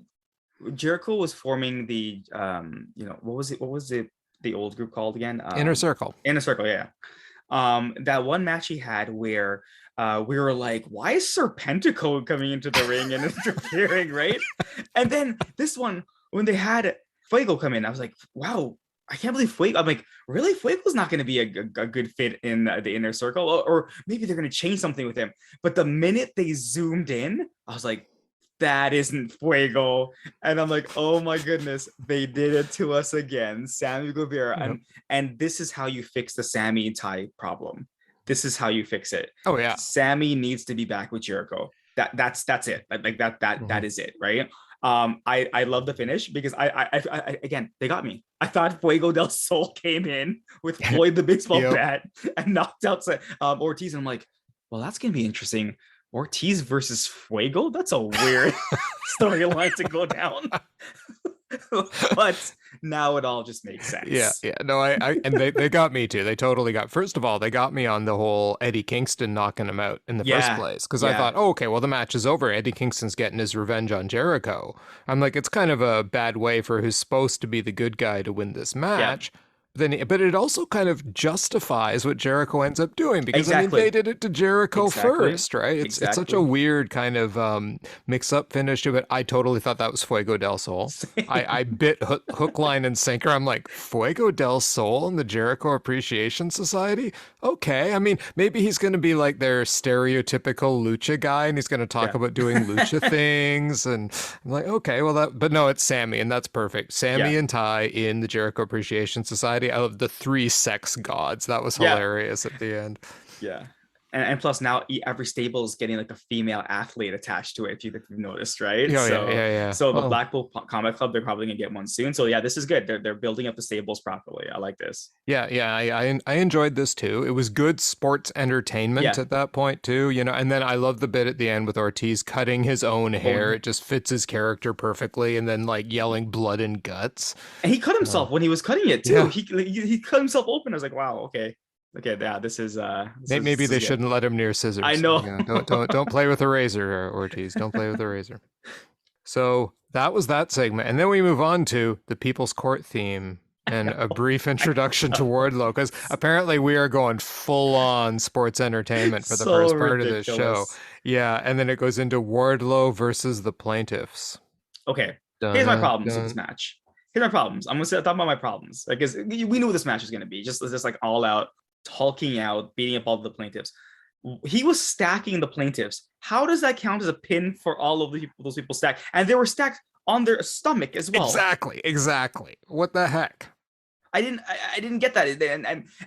Jericho was forming the what was it the old group called again? Inner Circle. Inner Circle, yeah. That one match he had where we were like, why is Serpentico coming into the ring and interfering, right? And then this one, when they had Fuego come in, I was like, wow, I can't believe Fuego. I'm like, really? Fuego's not going to be a good fit in the inner circle, or maybe they're going to change something with him. But the minute they zoomed in, I was like, that isn't Fuego. And I'm like, oh my goodness, they did it to us again. Sammy Guevara. Yep. And this is how you fix the Sammy and Ty problem. This is how you fix it. Oh yeah. Sammy needs to be back with Jericho. That's it. Like that is it, right? I love the finish because I again, they got me. I thought Fuego del Sol came in with Floyd the baseball bat and knocked out Ortiz. And I'm like, well, that's gonna be interesting. Ortiz versus Fuego? That's a weird storyline to go down. But now it all just makes sense. Yeah. No, and they got me too. They totally got. First of all, they got me on the whole Eddie Kingston knocking him out in the first place because I thought, oh, okay, well the match is over. Eddie Kingston's getting his revenge on Jericho. I'm like, it's kind of a bad way for who's supposed to be the good guy to win this match. Yeah. But it also kind of justifies what Jericho ends up doing because I mean they did it to Jericho first, right? It's such a weird kind of mix-up finish to it. I totally thought that was Fuego del Sol. I bit hook, line, and sinker. I'm like, Fuego del Sol in the Jericho Appreciation Society? Okay, I mean maybe he's going to be like their stereotypical lucha guy, and he's going to talk about doing lucha things, and I'm like, okay, well but no, it's Sammy, and that's perfect. Sammy and Ty in the Jericho Appreciation Society. Of the three sex gods. That was hilarious at the end. Yeah. And plus now every stable is getting like a female athlete attached to it, if you've noticed, right? Yeah. So the Blackpool Combat Club, they're probably gonna get one soon. So yeah, this is good. They're building up the stables properly. I like this. I enjoyed this too. It was good sports entertainment at that point too, and then I love the bit at the end with Ortiz cutting his own hair. It just fits his character perfectly, and then like yelling blood and guts. And he cut himself when he was cutting it too. Yeah. He cut himself open. I was like, wow, okay, yeah, this is maybe they shouldn't let him near scissors. I know. Don't play with a razor, Ortiz. Don't play with a razor. So that was that segment, and then we move on to the People's Court theme and a brief introduction to Wardlow, because apparently we are going full on sports entertainment for the first part of this show. Yeah, and then it goes into Wardlow versus the plaintiffs. Okay, here's my problems with this match. Here's my problems. I'm gonna talk about my problems, because we knew what this match was gonna be. Just like all out. Hulking out, beating up all the plaintiffs. He was stacking the plaintiffs. How does that count as a pin for all of those people stacked? And they were stacked on their stomach as well. Exactly. What the heck? I didn't get that.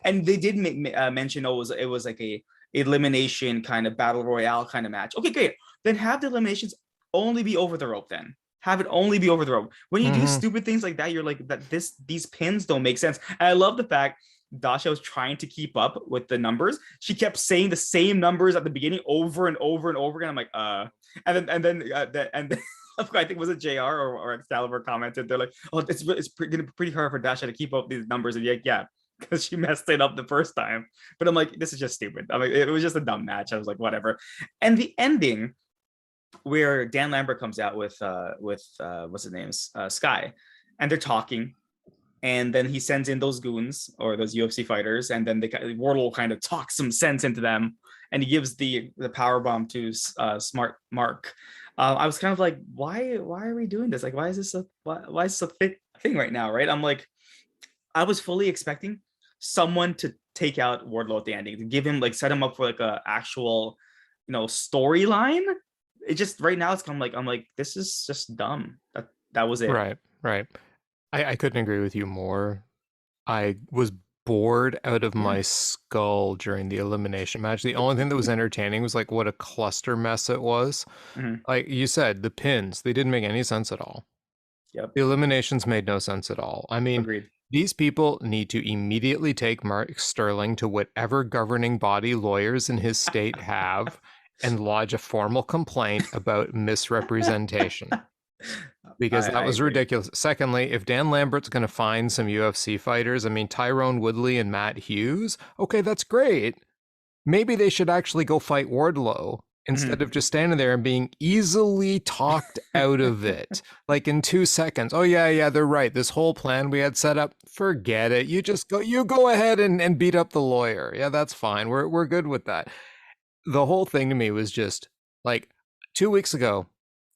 And they did mention it was like a elimination kind of battle royale kind of match. Okay, great. Then have the eliminations only be over the rope. Then have it only be over the rope. When you do stupid things like that, you're like these pins don't make sense. And I love the fact Dasha was trying to keep up with the numbers. She kept saying the same numbers at the beginning over and over and over again. I'm like, and then I think was it JR or Excalibur commented, they're like, oh, it's gonna be pretty hard for Dasha to keep up these numbers. And like, yeah, because she messed it up the first time. But I'm like, this is just stupid. I'm like, it was just a dumb match. I was like, whatever. And the ending where Dan Lambert comes out with what's his name, Sky, and they're talking. And then he sends in those goons or those UFC fighters, and then Wardlow kind of talks some sense into them, and he gives the power bomb to Smart Mark. I was kind of like, why are we doing this? Like, why is this a thing right now? Right? I'm like, I was fully expecting someone to take out Wardlow at the ending, to give him set him up for like a actual, storyline. It just right now it's kind of like, I'm like, this is just dumb. That was it. Right. I couldn't agree with you more. I was bored out of my skull during the elimination match. The only thing that was entertaining was like what a cluster mess it was. Like you said, the pins, they didn't make any sense at all. Yep. The eliminations made no sense at all. I mean, agreed. These people need to immediately take Mark Sterling to whatever governing body lawyers in his state have and lodge a formal complaint about misrepresentation. Because that was ridiculous. Secondly, if Dan Lambert's going to find some UFC fighters, I mean, Tyrone Woodley and Matt Hughes, okay, that's great. Maybe they should actually go fight Wardlow instead of just standing there and being easily talked out of it. Like in 2 seconds. Oh yeah, they're right. This whole plan we had set up, forget it. You go ahead and beat up the lawyer. Yeah, that's fine. We're good with that. The whole thing to me was just like 2 weeks ago,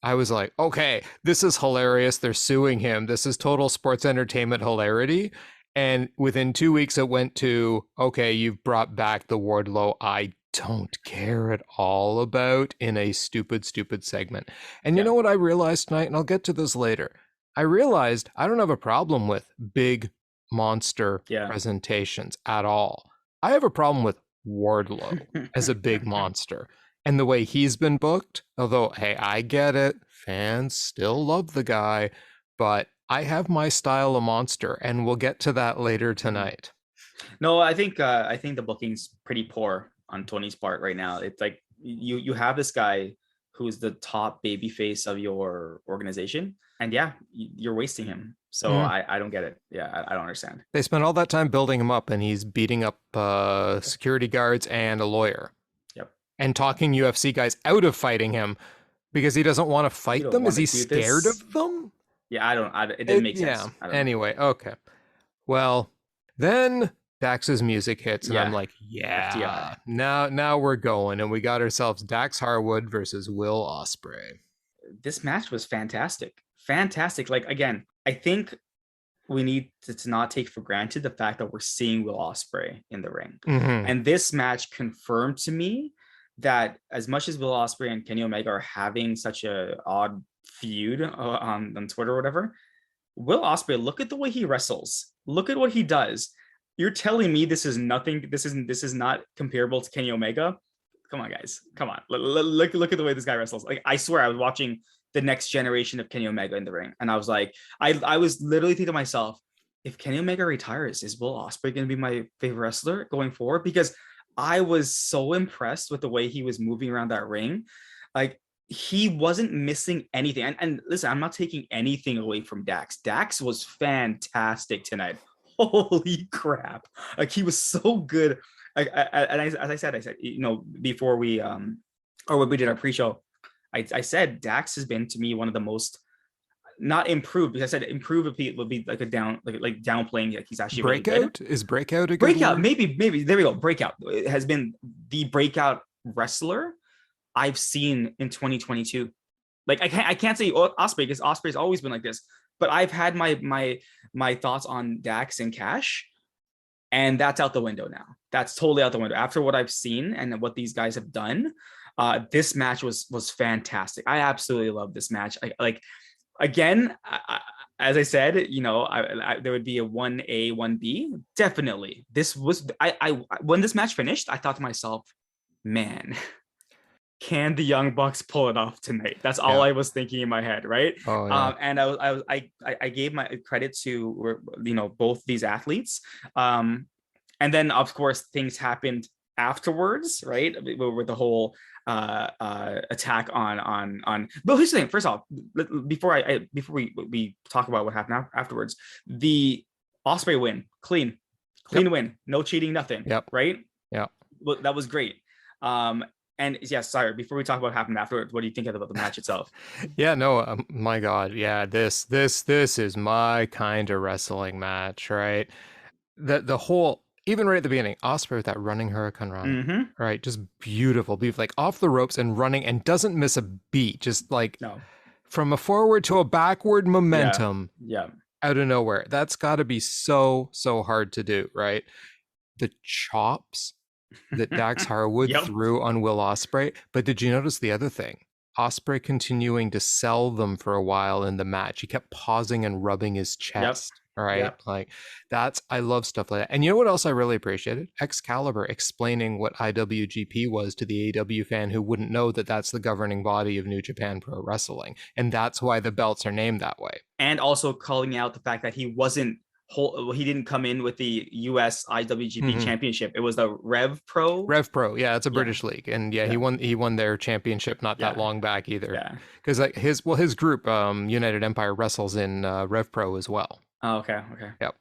I was like, okay, this is hilarious. They're suing him. This is total sports entertainment hilarity. And within 2 weeks, it went to, okay, you've brought back the Wardlow I don't care at all about in a stupid segment. And you know what I realized tonight? And I'll get to this later. I realized I don't have a problem with big monster presentations at all. I have a problem with Wardlow as a big monster. And the way he's been booked, although, hey, I get it. Fans still love the guy, but I have my style of monster, and we'll get to that later tonight. No, I think the booking's pretty poor on Tony's part right now. It's like you have this guy who's the top babyface of your organization, and you're wasting him. So I don't get it. Yeah, I don't understand. They spent all that time building him up, and he's beating up security guards and a lawyer. And talking UFC guys out of fighting him because he doesn't want to fight them. Is he scared of them? Yeah, it didn't make sense. Anyway, okay. Well, then Dax's music hits, and I'm like, yeah, now we're going, and we got ourselves Dax Harwood versus Will Ospreay. This match was fantastic. Like, again, I think we need to not take for granted the fact that we're seeing Will Ospreay in the ring. And this match confirmed to me that as much as Will Ospreay and Kenny Omega are having such a odd feud on Twitter or whatever, Will Ospreay, look at the way he wrestles. Look at what he does. You're telling me this is nothing. This is not comparable to Kenny Omega. Come on, guys. Come on. Look at the way this guy wrestles. Like, I swear I was watching the next generation of Kenny Omega in the ring, and I was like, I was literally thinking to myself, if Kenny Omega retires, is Will Ospreay going to be my favorite wrestler going forward? Because I was so impressed with the way he was moving around that ring. Like, he wasn't missing anything. And listen, I'm not taking anything away from Dax. Dax was fantastic tonight. Holy crap. Like, he was so good. As I said, before we, or when we did our pre-show, I said Dax has been, to me, one of the most, not improved, because I said improve would be like a down, like downplaying. Like, he's actually breakout. Really good. Is breakout a good breakout? word? Maybe there we go. Breakout has been the breakout wrestler I've seen in 2022. Like, I can't say Ospreay, because Ospreay's always been like this. But I've had my thoughts on Dax and Cash, and that's out the window now. That's totally out the window after what I've seen and what these guys have done. This match was fantastic. I absolutely love this match. Again, as I said, there would be a 1A, 1B. Definitely. This was, when this match finished, I thought to myself, man, can the Young Bucks pull it off tonight? That's all I was thinking in my head, right? Oh, yeah. And I gave my credit to, both these athletes. And then, of course, things happened afterwards, right? With the whole attack on. But here's the thing. First off, before we talk about what happened afterwards, the Ospreay win, clean win, no cheating, nothing. Yep. Right. Yeah. Well, that was great. And sorry, before we talk about what happened afterwards, what do you think about the match itself? Yeah, no, my God. Yeah, this is my kind of wrestling match, right? The whole, even right at the beginning, Ospreay with that running Hurricane Run, right? Just beautiful, like off the ropes and running, and doesn't miss a beat. Just like from a forward to a backward momentum, out of nowhere. That's got to be so hard to do, right? The chops that Dax Harwood threw on Will Ospreay. But did you notice the other thing? Ospreay continuing to sell them for a while in the match. He kept pausing and rubbing his chest. All right. Like, I love stuff like that. And you know what else I really appreciated? Excalibur explaining what IWGP was to the AEW fan who wouldn't know that that's the governing body of New Japan Pro Wrestling. And that's why the belts are named that way. And also calling out the fact that he didn't come in with the US IWGP championship. It was the Rev Pro. Yeah, it's a British league, and he won their championship not that long back either. Yeah, because like his group, United Empire, wrestles in Rev Pro as well. Oh, okay. Yep.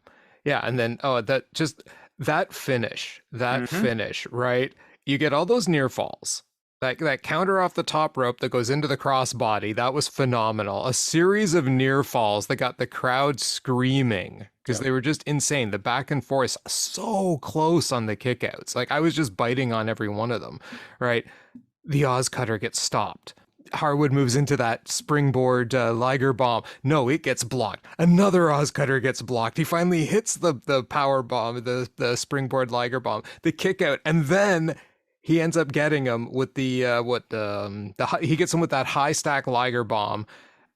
Yeah, and then that finish, right? You get all those near falls, That counter off the top rope that goes into the crossbody, that was phenomenal. A series of near falls that got the crowd screaming because Yep. they were just insane. The back and forth so close on the kickouts. Like I was just biting on every one of them, right? The Oz Cutter gets stopped. Harwood moves into that springboard Liger bomb. No, it gets blocked. Another Oz Cutter gets blocked. He finally hits the power bomb, the springboard Liger bomb, the kick out, and then he ends up getting him with he gets him with that high stack Liger bomb.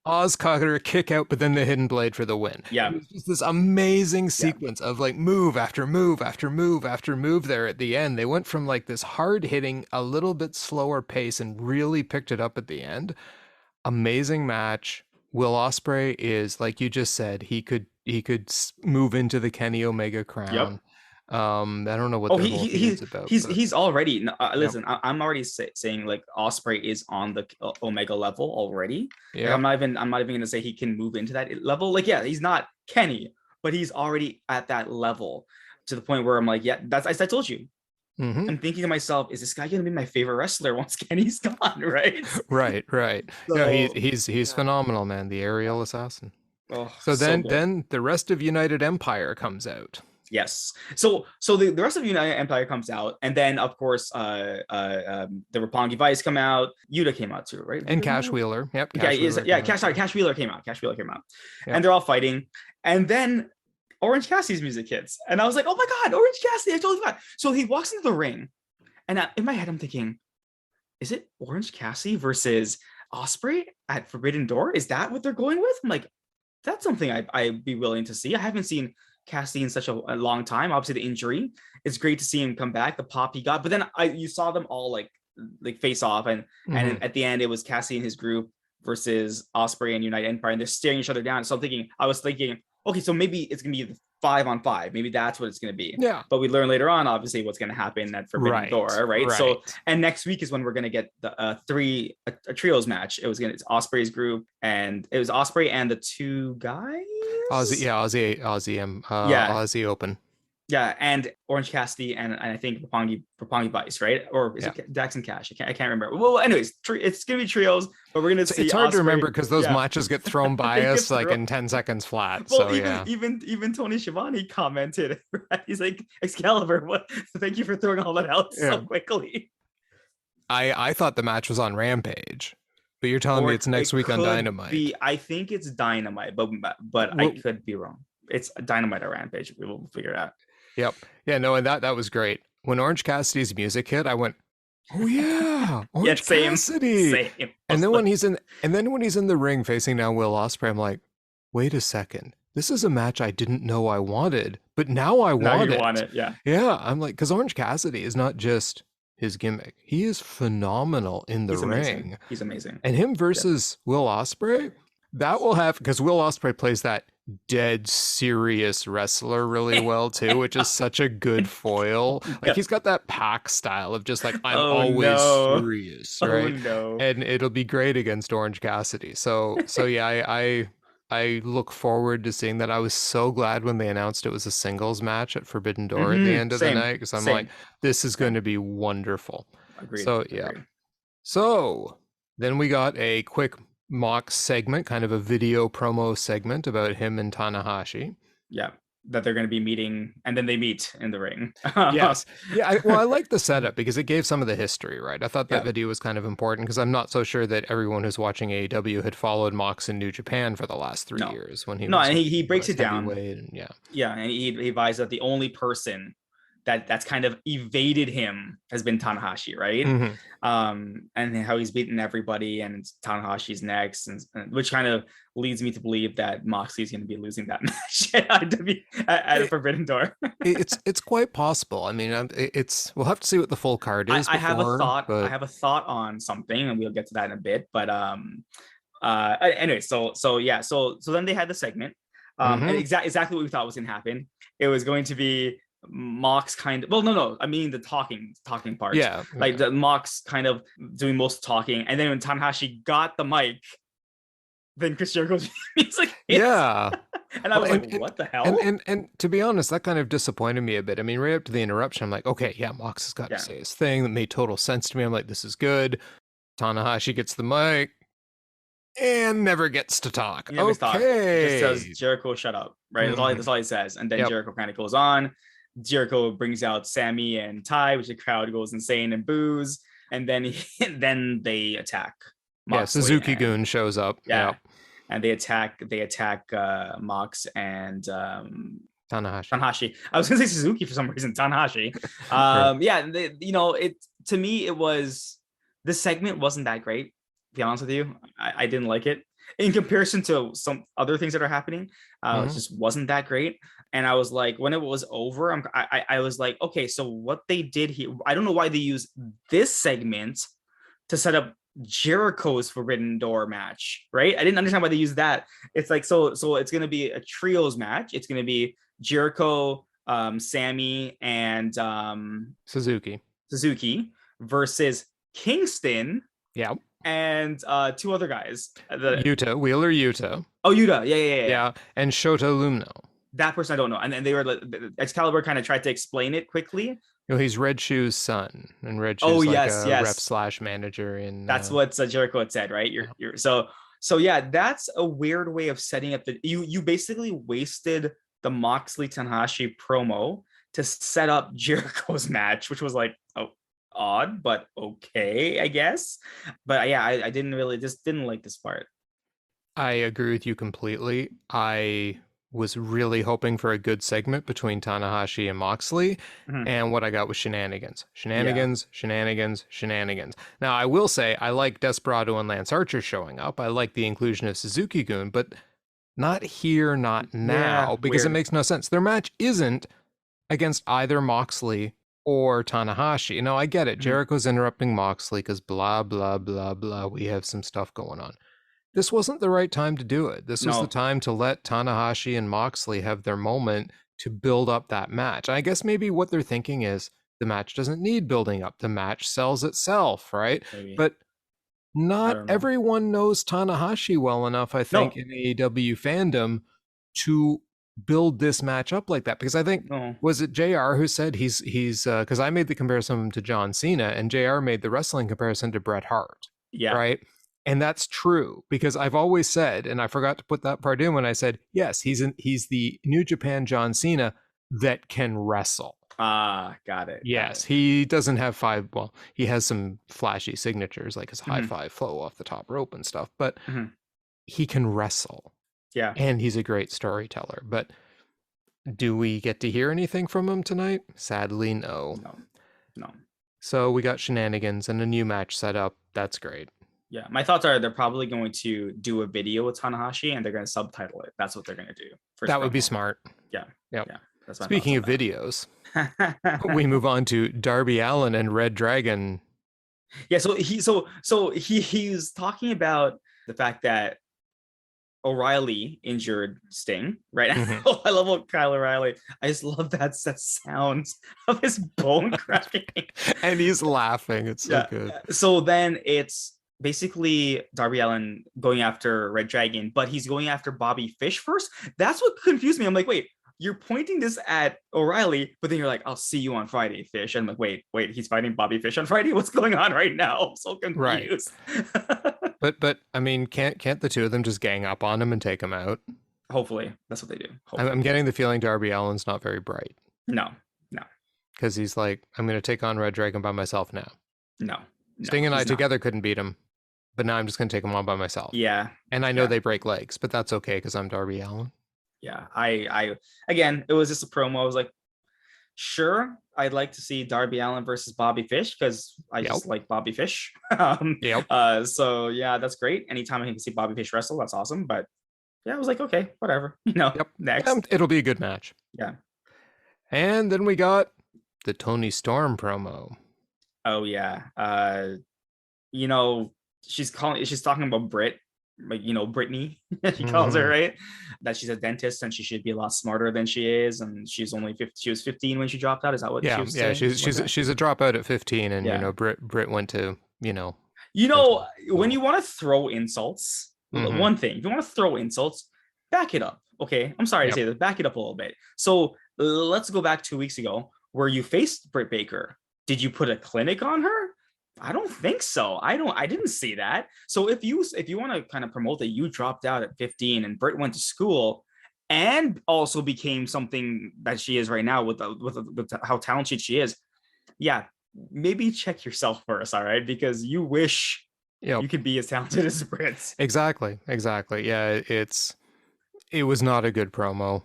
Oz Cutter kick out, but then the hidden blade for the win. Yeah. It was just this amazing Yeah. sequence of like move after move after move after move there at the end. They went from like this hard hitting, a little bit slower pace and really picked it up at the end. Amazing match. Will Ospreay is, like you just said, he could move into the Kenny Omega crown. I don't know what their whole feud's about. He's already Yep. listen. I'm already saying like Ospreay is on the Omega level already. Like, Yeah. I'm not even gonna say he can move into that level. Like, yeah, he's not Kenny, but he's already at that level to the point where I'm like, yeah, that's as I told you. Mm-hmm. I'm thinking to myself, is this guy gonna be my favorite wrestler once Kenny's gone? Right. Right. So, No, he's phenomenal, man. The aerial assassin. oh, So so good. then the rest of United Empire comes out. Yes. So the rest of United Empire comes out, and then of course the Roppongi Vice come out. Yuta came out too, right? And Cash Wheeler. Yep. Cash Wheeler came out. Cash Wheeler came out. Yep. And they're all fighting. And then Orange Cassidy's music hits. And I was like, oh my God, Orange Cassidy, I totally forgot. So he walks into the ring. And in my head, I'm thinking, is it Orange Cassidy versus Ospreay at Forbidden Door? Is that what they're going with? I'm like, that's something I'd be willing to see. I haven't seen Cassidy in such a long time. Obviously, the injury. It's great to see him come back, the pop he got. But then you saw them all like face off. And at the end, it was Cassidy and his group versus Ospreay and United Empire. And they're staring each other down. So I was thinking, okay, so maybe it's going to be 5-on-5. Maybe that's what it's going to be. Yeah. But we learn later on, obviously, what's going to happen at Forbidden Door, right? So, and next week is when we're going to get the a trios match. It's Ospreay's group, and it was Ospreay and the two guys. Aussie Open. Yeah, and Orange Cassidy and I think Roppongi Vice, right? Or is it Dax and Cash? I can't remember. Well, anyways, it's gonna be trios, but we're gonna see. It's hard Ospreay. to remember because those matches get thrown by us like in 10 seconds flat. Well, so even Tony Schiavone commented, right? He's like, Excalibur, what? Thank you for throwing all that out so quickly. I thought the match was on Rampage, but you're telling me it's next week on Dynamite. I think it's Dynamite, but I could be wrong. It's Dynamite or Rampage. We will figure it out. Yep. Yeah, no, and that was great. When Orange Cassidy's music hit, I went, "Oh yeah, Orange Cassidy." Same. And then when he's in the ring facing now Will Ospreay, I'm like, "Wait a second. This is a match I didn't know I wanted, but now I want it." Want it, yeah. Yeah, I'm like, because Orange Cassidy is not just his gimmick. He is phenomenal in the ring. He's amazing. And him versus Will Ospreay, that will have, because Will Ospreay plays that dead serious wrestler really well too, which is such a good foil. Like he's got that Pac style of just like I'm always serious, right? And it'll be great against Orange Cassidy. So yeah, I look forward to seeing that. I was so glad when they announced it was a singles match at Forbidden Door at the end of the night, because I'm like, this is going to be wonderful. Agreed. So yeah. So then we got a quick Mox segment, kind of a video promo segment about him and Tanahashi. Yeah, that they're going to be meeting, and then they meet in the ring. Yes. Yeah, I like the setup because it gave some of the history, right? I thought that video was kind of important because I'm not so sure that everyone who's watching AEW had followed Mox in New Japan for the last 3 years when he was and he breaks it down. And, and he advised that the only person that's kind of evaded him has been Tanahashi, right? And how he's beaten everybody, and Tanahashi's next, and which kind of leads me to believe that Moxley's going to be losing that match at Forbidden Door. it's quite possible. I mean, we'll have to see what the full card is. I have a thought on something, and we'll get to that in a bit. But anyway, so then they had the segment. And exactly what we thought was going to happen. It was going to be Mox kind of, I mean the talking part. The Mox kind of doing most talking, and then when Tanahashi got the mic, then Chris Jericho's music hits. And I Well, was like, what the hell? and to be honest, that kind of disappointed me a bit. I mean, right up to the interruption, I'm like, okay, yeah, Mox has got to Yeah. say his thing. That made total sense to me. I'm like, this is good. Tanahashi gets the mic and never gets to talk. He never talked. Just says Okay. Jericho, shut up. Right. Hmm. That's all he says. And then Yep. Jericho kind of goes on. Jericho brings out Sammy and Ty, which the crowd goes insane and boos. And then then they attack Yeah. Moxley Suzuki and Goon shows up. yeah. Yep. And they attack Mox and Tanahashi. Tanahashi. I was gonna say Suzuki for some reason. Tanahashi. Right. Yeah, it to me it was this segment wasn't that great. To be honest with you, I didn't like it in comparison to some other things that are happening. It Hmm. just wasn't that great. And I was like, when it was over, I was like, okay, so what they did here, I don't know why they used this segment to set up Jericho's Forbidden Door match, right? I didn't understand why they used that. It's like so it's gonna be a trios match. It's gonna be Jericho, Sammy, and Suzuki. Suzuki versus Kingston Yeah. and two other guys. Yuta. Wheeler Yuta. Yuta, yeah. Yeah. And Shota Lumno. That person I don't know. And then they were like, Excalibur kind of tried to explain it quickly. He's Red Shoe's son, and Red Oh Shoe's like yes, a rep yes. slash manager in. That's what Jericho had said, right? You're so yeah. That's a weird way of setting up the you basically wasted the Moxley Tanahashi promo to set up Jericho's match, which was like odd, but okay, I guess. But yeah, I didn't really just didn't like this part. I agree with you completely. I was really hoping for a good segment between Tanahashi and Moxley, Mhm. and what I got was shenanigans. Yeah. Shenanigans, shenanigans, shenanigans. Now, I will say I like Desperado and Lance Archer showing up. I like the inclusion of Suzuki Gun, but not here, not Yeah, now, because it weird. makes no sense. Their match isn't against either Moxley or Tanahashi. Now, I get it. Mhm. Jericho's interrupting Moxley because blah, blah, blah, blah. We have some stuff going on. This wasn't the right time to do it. This was the No, time to let Tanahashi and Moxley have their moment to build up that match. I guess maybe what they're thinking is the match doesn't need building up. The match sells itself, right? maybe. But I not don't know. everyone knows Tanahashi well enough, I think, No, in AEW fandom to build this match up like that. Because I think, no. was it JR who said he's because I made the comparison to John Cena and JR made the wrestling comparison to Bret Hart, Yeah. right? And that's true because I've always said, and I forgot to put that part in when I said, yes, he's the New Japan John Cena that can wrestle. Ah, got it. Yes, he doesn't have five. Well, he has some flashy signatures like his high Mhm. five flow off the top rope and stuff, but Mhm. he can wrestle Yeah. and he's a great storyteller. But do we get to hear anything from him tonight? Sadly, no. No. No. So we got shenanigans and a new match set up. That's great. Yeah. My thoughts are they're probably going to do a video with Tanahashi and they're going to subtitle it. That's what they're going to do. First That would be promo. smart. Yeah. Yep. Yeah. That's my Speaking of thoughts videos, on that. we move on to Darby Allin and Red Dragon. Yeah, he's talking about the fact that O'Reilly injured Sting, right? Mhm. I love what Kyle O'Reilly. I just love that sounds of his bone cracking. And he's laughing. It's so Yeah. good. So then it's basically Darby Allin going after Red Dragon, but he's going after Bobby Fish first. That's what confused me. I'm like, wait, you're pointing this at O'Reilly, but then you're like, I'll see you on Friday, Fish. And I'm like, wait, he's fighting Bobby Fish on Friday? What's going on right now? I'm so confused. But I mean, can't the two of them just gang up on him and take him out? Hopefully, that's what they do. I'm getting the feeling Darby Allin's not very bright No, because he's like, I'm going to take on Red Dragon by myself now. no. Sting and I he's not. together couldn't beat him, but now I'm just going to take him on by myself. Yeah, And I know yeah. they break legs, but that's okay because I'm Darby Allin. yeah. I again, it was just a promo. I was like, sure, I'd like to see Darby Allin versus Bobby Fish because I just like Bobby Fish. Yep. So yeah, that's great. Anytime I can see Bobby Fish wrestle, that's awesome. But yeah, I was like, okay, whatever. Yep. Next. It'll be a good match. Yeah. And then we got the Toni Storm promo. Oh yeah. She's talking about Britt, like Brittany, she calls her, right? That she's a dentist and she should be a lot smarter than she is, and she's only 50, she was 15 when she dropped out. Is that what she was saying? She's a dropout at 15, and Yeah. Britt went to When you want to throw insults, Mhm. one thing, if you want to throw insults, back it up. Okay, I'm sorry to Yep. say this. Back it up a little bit. So let's go back 2 weeks ago where you faced Britt Baker. Did you put a clinic on her? I don't think so. I didn't see that. So if you want to kind of promote that you dropped out at 15 and Britt went to school and also became something that she is right now with how talented she is, yeah, maybe check yourself first, all right? Because you wish Yep. you could be as talented as Britt. Exactly. Exactly. Yeah, it was not a good promo.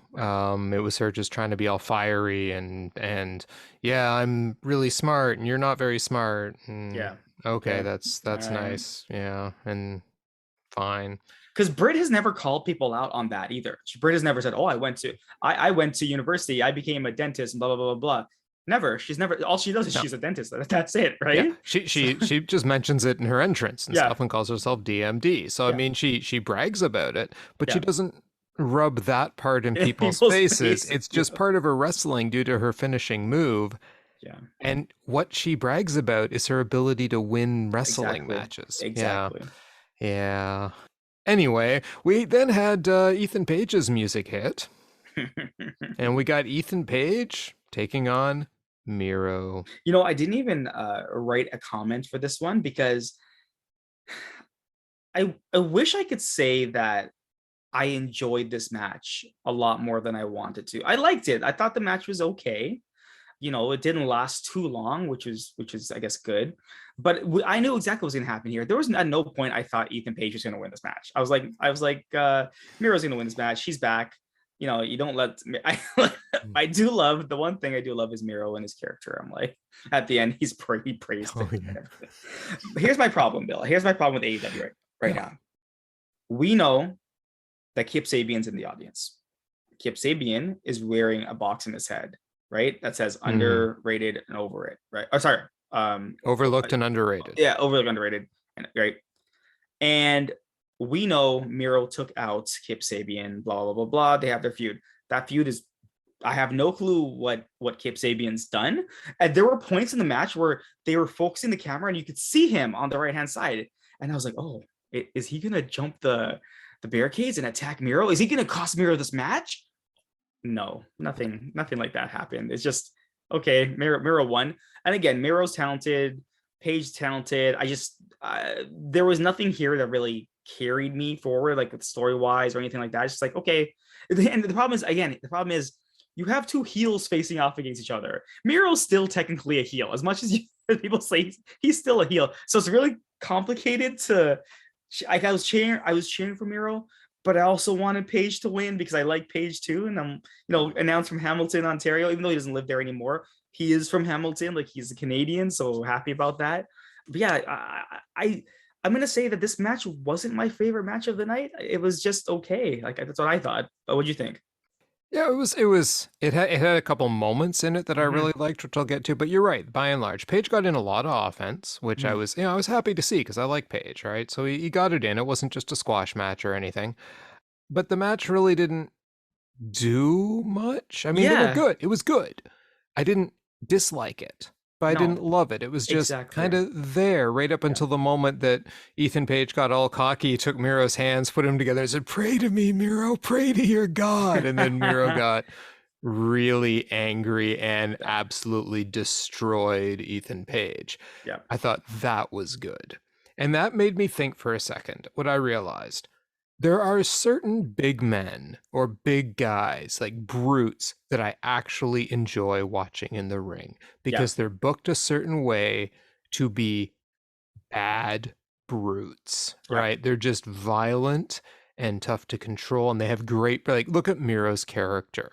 It was her just trying to be all fiery and yeah, I'm really smart and you're not very smart. And Yeah. okay, Okay. that's nice. Yeah, and fine. Because Britt has never called people out on that either. Britt has never said, "Oh, I went to university, I became a dentist, and blah blah blah blah blah." Never. She's never. All she does is No. she's a dentist. That's it, Yeah, right? she So, she she just mentions it in her entrance and yeah, stuff and calls herself DMD. So I yeah, mean, she brags about it, but she yeah. doesn't rub that part in In people's people's faces. faces. It's Yeah, just part of her wrestling due to her finishing move. yeah. And what she brags about is her ability to win wrestling Exactly. matches. Yeah. Exactly. Yeah. Anyway, we then had Ethan Page's music hit, and we got Ethan Page taking on Miro. I didn't even write a comment for this one because I wish I could say that I enjoyed this match a lot more than I wanted to. I liked it. I thought the match was okay. It didn't last too long, which is I guess good. But I knew exactly what was going to happen here. There was at no point I thought Ethan Page was going to win this match. I was like, Miro's going to win this match. She's back. You don't let. I do love the one thing I do love is Miro and his character. I'm like, at the end, he praised Oh him yeah. and everything. But here's my problem, Bill. Here's my problem with AEW right Yeah. now. We know that Kip Sabian's in the audience. Kip Sabian is wearing a box in his head, right? That says Hmm. underrated and over it, right? Oh, sorry. Overlooked and underrated. Yeah, overly underrated, and right. And we know Miro took out Kip Sabian, blah blah blah blah. They have their feud. That feud is. I have no clue what Kip Sabian's done. And there were points in the match where they were focusing the camera and you could see him on the right hand side, and I was like, oh, is he gonna jump the barricades and attack Miro? Is he gonna cost Miro this match? No, nothing like that happened. It's just okay. Miro won, and again, Miro's talented, Paige talented. There was nothing here that really carried me forward, like with story wise or anything like that. It's just like okay, and the problem is you have two heels facing off against each other. Miro's still technically a heel, as much as people say he's still a heel. So it's really complicated to. I was cheering for Miro, but I also wanted Paige to win because I like Paige too. And I'm, announced from Hamilton, Ontario, even though he doesn't live there anymore. He is from Hamilton, like he's a Canadian, so happy about that. But yeah, I'm gonna say that this match wasn't my favorite match of the night. It was just okay. Like that's what I thought. But what'd you think? Yeah, it had a couple moments in it that I Mm-hmm. really liked, which I'll get to, but you're right, by and large. Paige got in a lot of offense, which Mm-hmm. I was happy to see because I like Paige, right? So he got it in. It wasn't just a squash match or anything. But the match really didn't do much. I mean, they were Yeah. good. It was good. I didn't dislike it, but I didn't No. love it. It was just kind Exactly. of there right up Yeah. until the moment that Ethan Page got all cocky, took Miro's hands, put him together, and said, "Pray to me, Miro, pray to your God." And then Miro got really angry and Yeah. absolutely destroyed Ethan Page. Yeah. I thought that was good. And that made me think for a second what I realized. There are certain big men or big guys, like brutes, that I actually enjoy watching in the ring Yeah. because they're booked a certain way to be bad brutes, Yeah. right? They're just violent and tough to control, and they have great, like, look at Miro's character,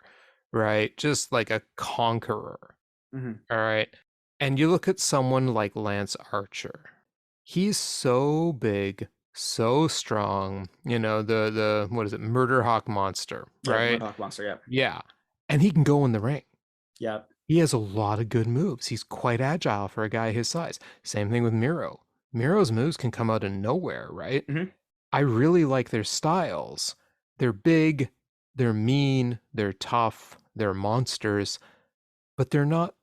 right? Just like a conqueror, Mm-hmm. all right? And you look at someone like Lance Archer. He's so big, so strong, the what is it, Murder Hawk monster, Yeah. right? Murdoch Monster. Yeah. Yeah. And he can go in the ring. Yeah. He has a lot of good moves. He's quite agile for a guy his size. Same thing with Miro. Miro's moves can come out of nowhere, right? Mm-hmm. I really like their styles. They're big, they're mean, they're tough, they're monsters, but they're not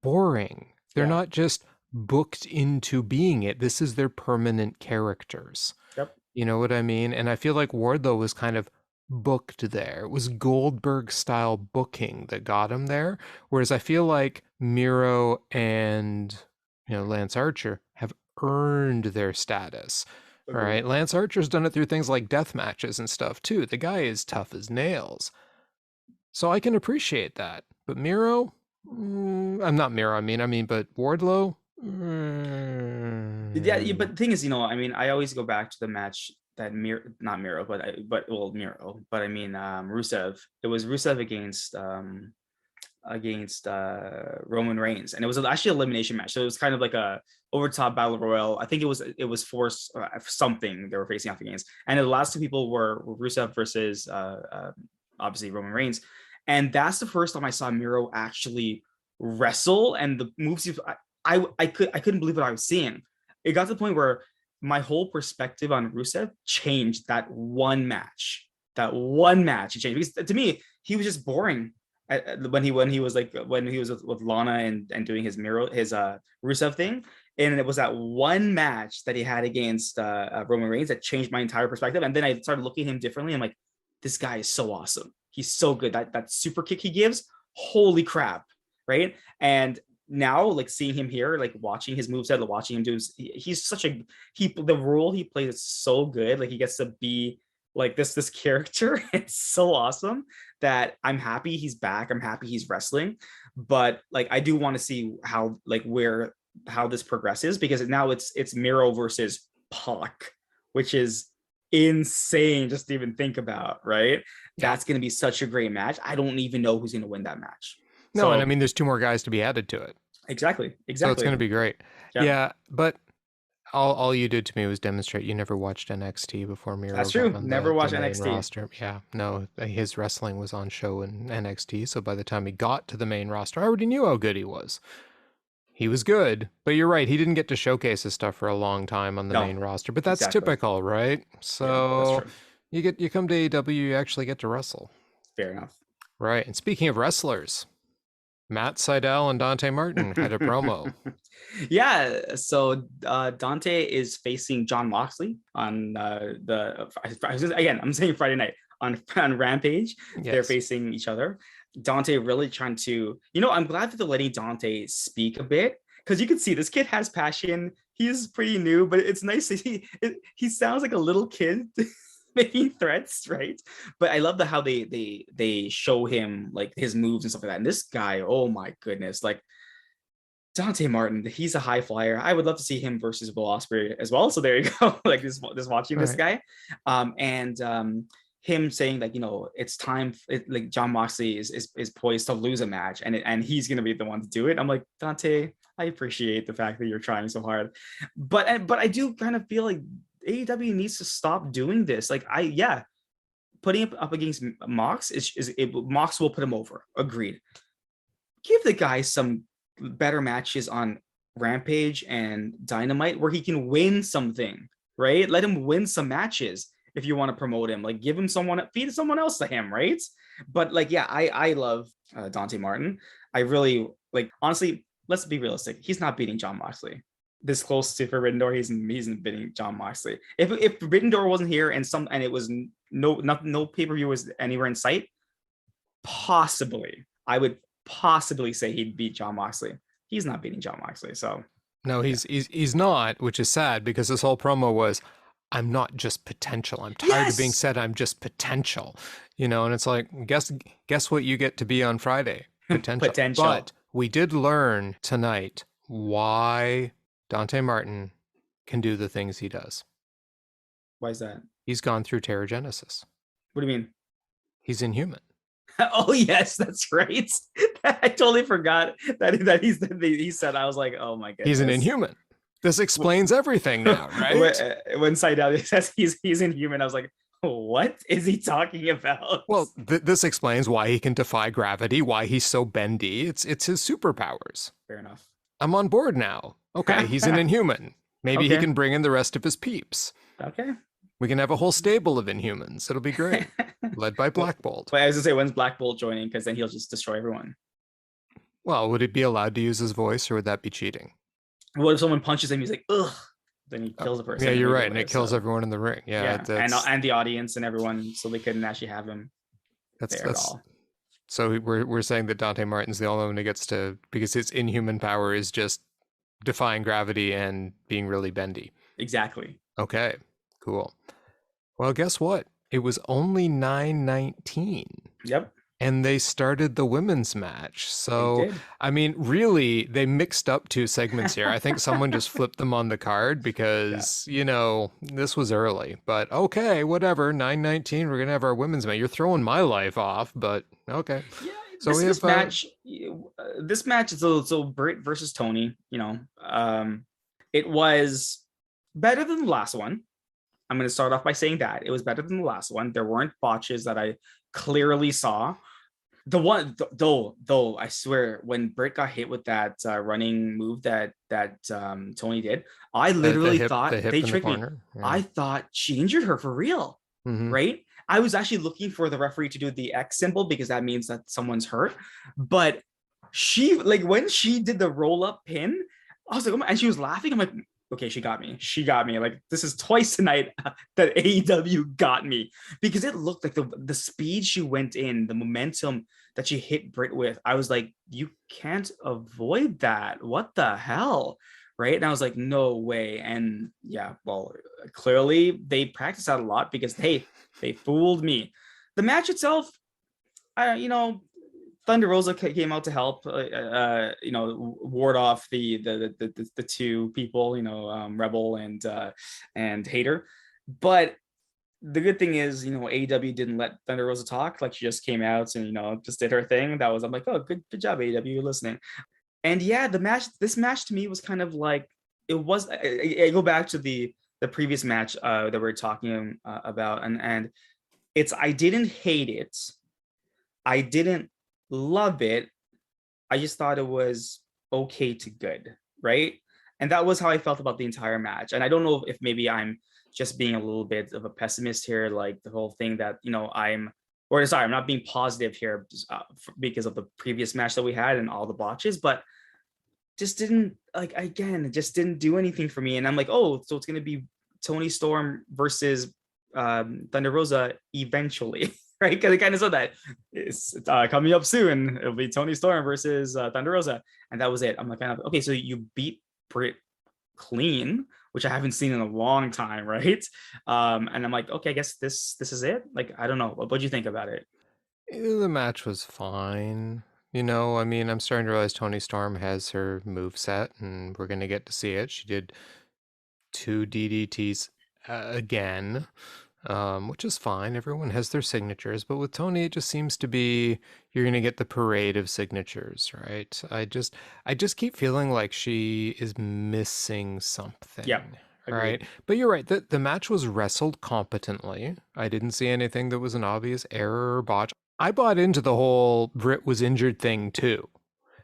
boring. They're Yeah. not just booked into being it. This is their permanent characters. Yep. You know what I mean? And I feel like Wardlow was kind of booked there. It was Goldberg style booking that got him there. Whereas I feel like Miro and Lance Archer have earned their status. All Agreed. right. Lance Archer's done it through things like death matches and stuff too. The guy is tough as nails. So I can appreciate that. But Miro, I'm not Miro, but Wardlow. Yeah, but the thing is, I mean, I always go back to the match that not Miro, but Miro, but I mean, Rusev. It was Rusev against Roman Reigns, and it was actually an elimination match. So it was kind of like a overtop battle royal. I think it was forced something they were facing off against, and the last two people were Rusev versus obviously Roman Reigns, and that's the first time I saw Miro actually wrestle, and the moves I couldn't believe what I was seeing. It got to the point where my whole perspective on Rusev changed that one match. That one match it changed, because to me he was just boring when he was with Lana and doing his Rusev thing. And it was that one match that he had against Roman Reigns that changed my entire perspective. And then I started looking at him differently. I'm like, this guy is so awesome. He's so good. That super kick he gives, holy crap, right? And now, like, seeing him here, like watching his moveset, watching him do, he's such the role he plays is so good. Like, he gets to be like this character. It's so awesome that I'm happy he's back. I'm happy he's wrestling, but like, I do want to see how this progresses, because now it's Miro versus Pac, which is insane just to even think about, right? Yeah. That's going to be such a great match. I don't even know who's going to win that match. No, so, and I mean, there's two more guys to be added to it. Exactly. So it's going to be great. Yeah, but all you did to me was demonstrate you never watched NXT before Miro. That's true. Never watched NXT. Roster. Yeah, no, his wrestling was on show in NXT, so by the time he got to the main roster, I already knew how good he was. He was good, but you're right, he didn't get to showcase his stuff for a long time on the main roster, but that's typical, right? So you come to AEW, you actually get to wrestle. Fair enough. Right, and speaking of wrestlers, Matt Sydal and Dante Martin had a promo. Yeah, so Dante is facing Jon Moxley on I'm saying Friday night on Rampage. Yes. They're facing each other. Dante really trying to, I'm glad that they're letting Dante speak a bit, because you can see this kid has passion. He's pretty new, but it's nice to see. He sounds like a little kid making threats, right? But I love how they show him like his moves and stuff like that. And this guy, oh my goodness, like Dante Martin, he's a high flyer. I would love to see him versus Will Ospreay as well. So there you go. Like just watching this guy, and him saying like, it's time. Like Jon Moxley is poised to lose a match, and he's gonna be the one to do it. I'm like, Dante, I appreciate the fact that you're trying so hard, but I do kind of feel like AEW needs to stop doing this. Like, putting him up against Mox Mox will put him over. Agreed. Give the guy some better matches on Rampage and Dynamite where he can win something, right? Let him win some matches if you want to promote him. Like, give him feed someone else to him, right? But like, I love Dante Martin. I really like, honestly, let's be realistic. He's not beating Jon Moxley. This close to Forbidden Door, he's beating Jon Moxley. If Forbidden Door wasn't here and it was no pay-per-view was anywhere in sight, I would possibly say he'd beat Jon Moxley. He's not beating Jon Moxley, so no, he's not, which is sad, because this whole promo was, I'm not just potential. I'm tired of being said I'm just potential, and it's like, guess what you get to be on Friday? Potential. But we did learn tonight why Dante Martin can do the things he does. Why is that? He's gone through Pterogenesis. What do you mean? He's inhuman. Oh yes, that's right. I totally forgot that he said. I was like, oh my goodness. He's an inhuman. This explains everything now, right? When Sydal says he's inhuman, I was like, what is he talking about? Well, this explains why he can defy gravity, why he's so bendy. It's his superpowers. Fair enough. I'm on board now. Okay, he's an inhuman. Maybe he can bring in the rest of his peeps. Okay. We can have a whole stable of Inhumans. It'll be great. Led by Black Bolt. But I was going to say, when's Black Bolt joining? Because then he'll just destroy everyone. Well, would it be allowed to use his voice, or would that be cheating? What if someone punches him? He's like, ugh, Then he kills the person. Yeah, in the you're movie right, and it kills everyone in the ring. Yeah, yeah, and the audience and everyone, so they couldn't actually have him there at that's all. so we're saying that Dante Martin's the only one who gets to, because his inhuman power is just defying gravity and being really bendy. Exactly. Okay, cool. Well, guess what? It was only 9:19. Yep. And they started the women's match. They So, did. I mean, really, they mixed up two segments here. I think someone just flipped them on the card Yeah. because, this was early. But okay, whatever. 9:19, we're going to have our women's match. You're throwing my life off, but okay. Yeah. So we have This match is so Britt versus Toni. It was better than the last one. I'm going to start off by saying that it was better than the last one. There weren't botches that I clearly saw. The one though, I swear, when Britt got hit with that running move that Toni did, I literally thought the hip they in tricked the me. corner. Yeah. I thought she injured her for real, right? I was actually looking for the referee to do the X symbol because that means that someone's hurt. But she, like, when she did the roll up pin, I was like, oh my, and she was laughing. I'm like, okay, she got me. She got me. Like, this is twice tonight that AEW got me, because it looked like the speed she went in, the momentum that she hit Britt with. I was like, you can't avoid that. What the hell? Right. And I was like, no way. And yeah, well, clearly they practiced that a lot because they fooled me. The match itself, Thunder Rosa came out to help, ward off the two people, Rebel and Hater. But the good thing is, AEW didn't let Thunder Rosa talk. Like, she just came out and just did her thing. I'm like, oh, good job, AEW, you're listening. And yeah, this match to me was kind of like, it was. I go back to the previous match that we were talking about, and it's, I didn't hate it, I didn't love it. I just thought it was okay to good, right? And that was how I felt about the entire match. And I don't know if maybe I'm just being a little bit of a pessimist here, like the whole thing that, I'm not being positive here because of the previous match that we had and all the botches, but just didn't, like, again, it just didn't do anything for me. And I'm like, oh, so it's going to be Toni Storm versus Thunder Rosa eventually. Right? Because it kind of said that it's coming up soon. It'll be Toni Storm versus Thunder Rosa, and that was it. I'm like, kind of, okay, so you beat Britt clean, which I haven't seen in a long time, right? And I'm like, okay, I guess this is it. Like, I don't know. What do you think about it? The match was fine. I mean, I'm starting to realize Toni Storm has her move set, and we're going to get to see it. She did 2 DDTs again. Which is fine. Everyone has their signatures, but with Toni, it just seems to be you're gonna get the parade of signatures, right? I just keep feeling like she is missing something. Yeah, right. But you're right. The match was wrestled competently. I didn't see anything that was an obvious error or botch. I bought into the whole Britt was injured thing too,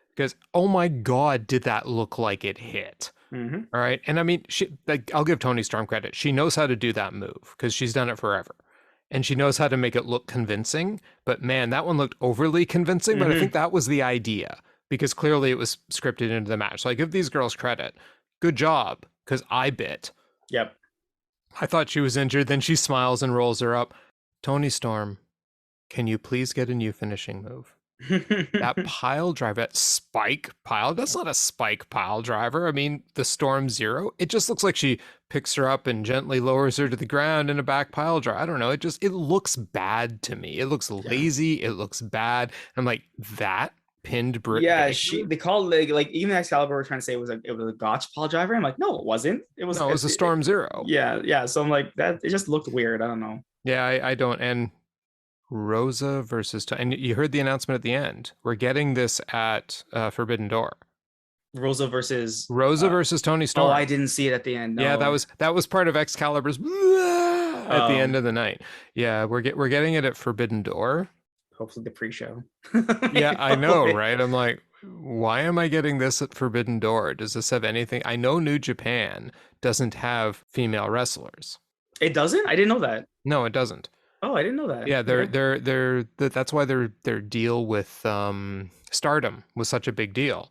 because oh my god, did that look like it hit? Mm-hmm. All right. And I mean, I'll give Toni Storm credit. She knows how to do that move because she's done it forever. And she knows how to make it look convincing. But man, that one looked overly convincing. Mm-hmm. But I think that was the idea because clearly it was scripted into the match. So I give these girls credit. Good job, because I bit. Yep. I thought she was injured. Then she smiles and rolls her up. Toni Storm, can you please get a new finishing move? That pile driver, that spike pile, that's not a spike pile driver. I mean, the Storm Zero, it just looks like she picks her up and gently lowers her to the ground in a back pile driver. I don't know. It looks bad to me. It looks lazy. It looks bad. I'm like, that pinned Britt Baker? They called like even Excalibur were trying to say it was a Gotch pile driver. I'm like, no, it wasn't. It was a Storm Zero. Yeah. So I'm like, that it just looked weird. I don't know. Yeah, I don't. And Rosa versus and you heard the announcement at the end. We're getting this at Forbidden Door. Rosa versus Toni Storm. Oh, I didn't see it at the end. No. Yeah, that was part of Excalibur's at the end of the night. Yeah, we're getting it at Forbidden Door. Hopefully the pre-show. Yeah, I know, right? I'm like, why am I getting this at Forbidden Door? Does this have anything? I know New Japan doesn't have female wrestlers. It doesn't? I didn't know that. No, it doesn't. Oh, I didn't know that. Yeah, that's why their deal with Stardom was such a big deal,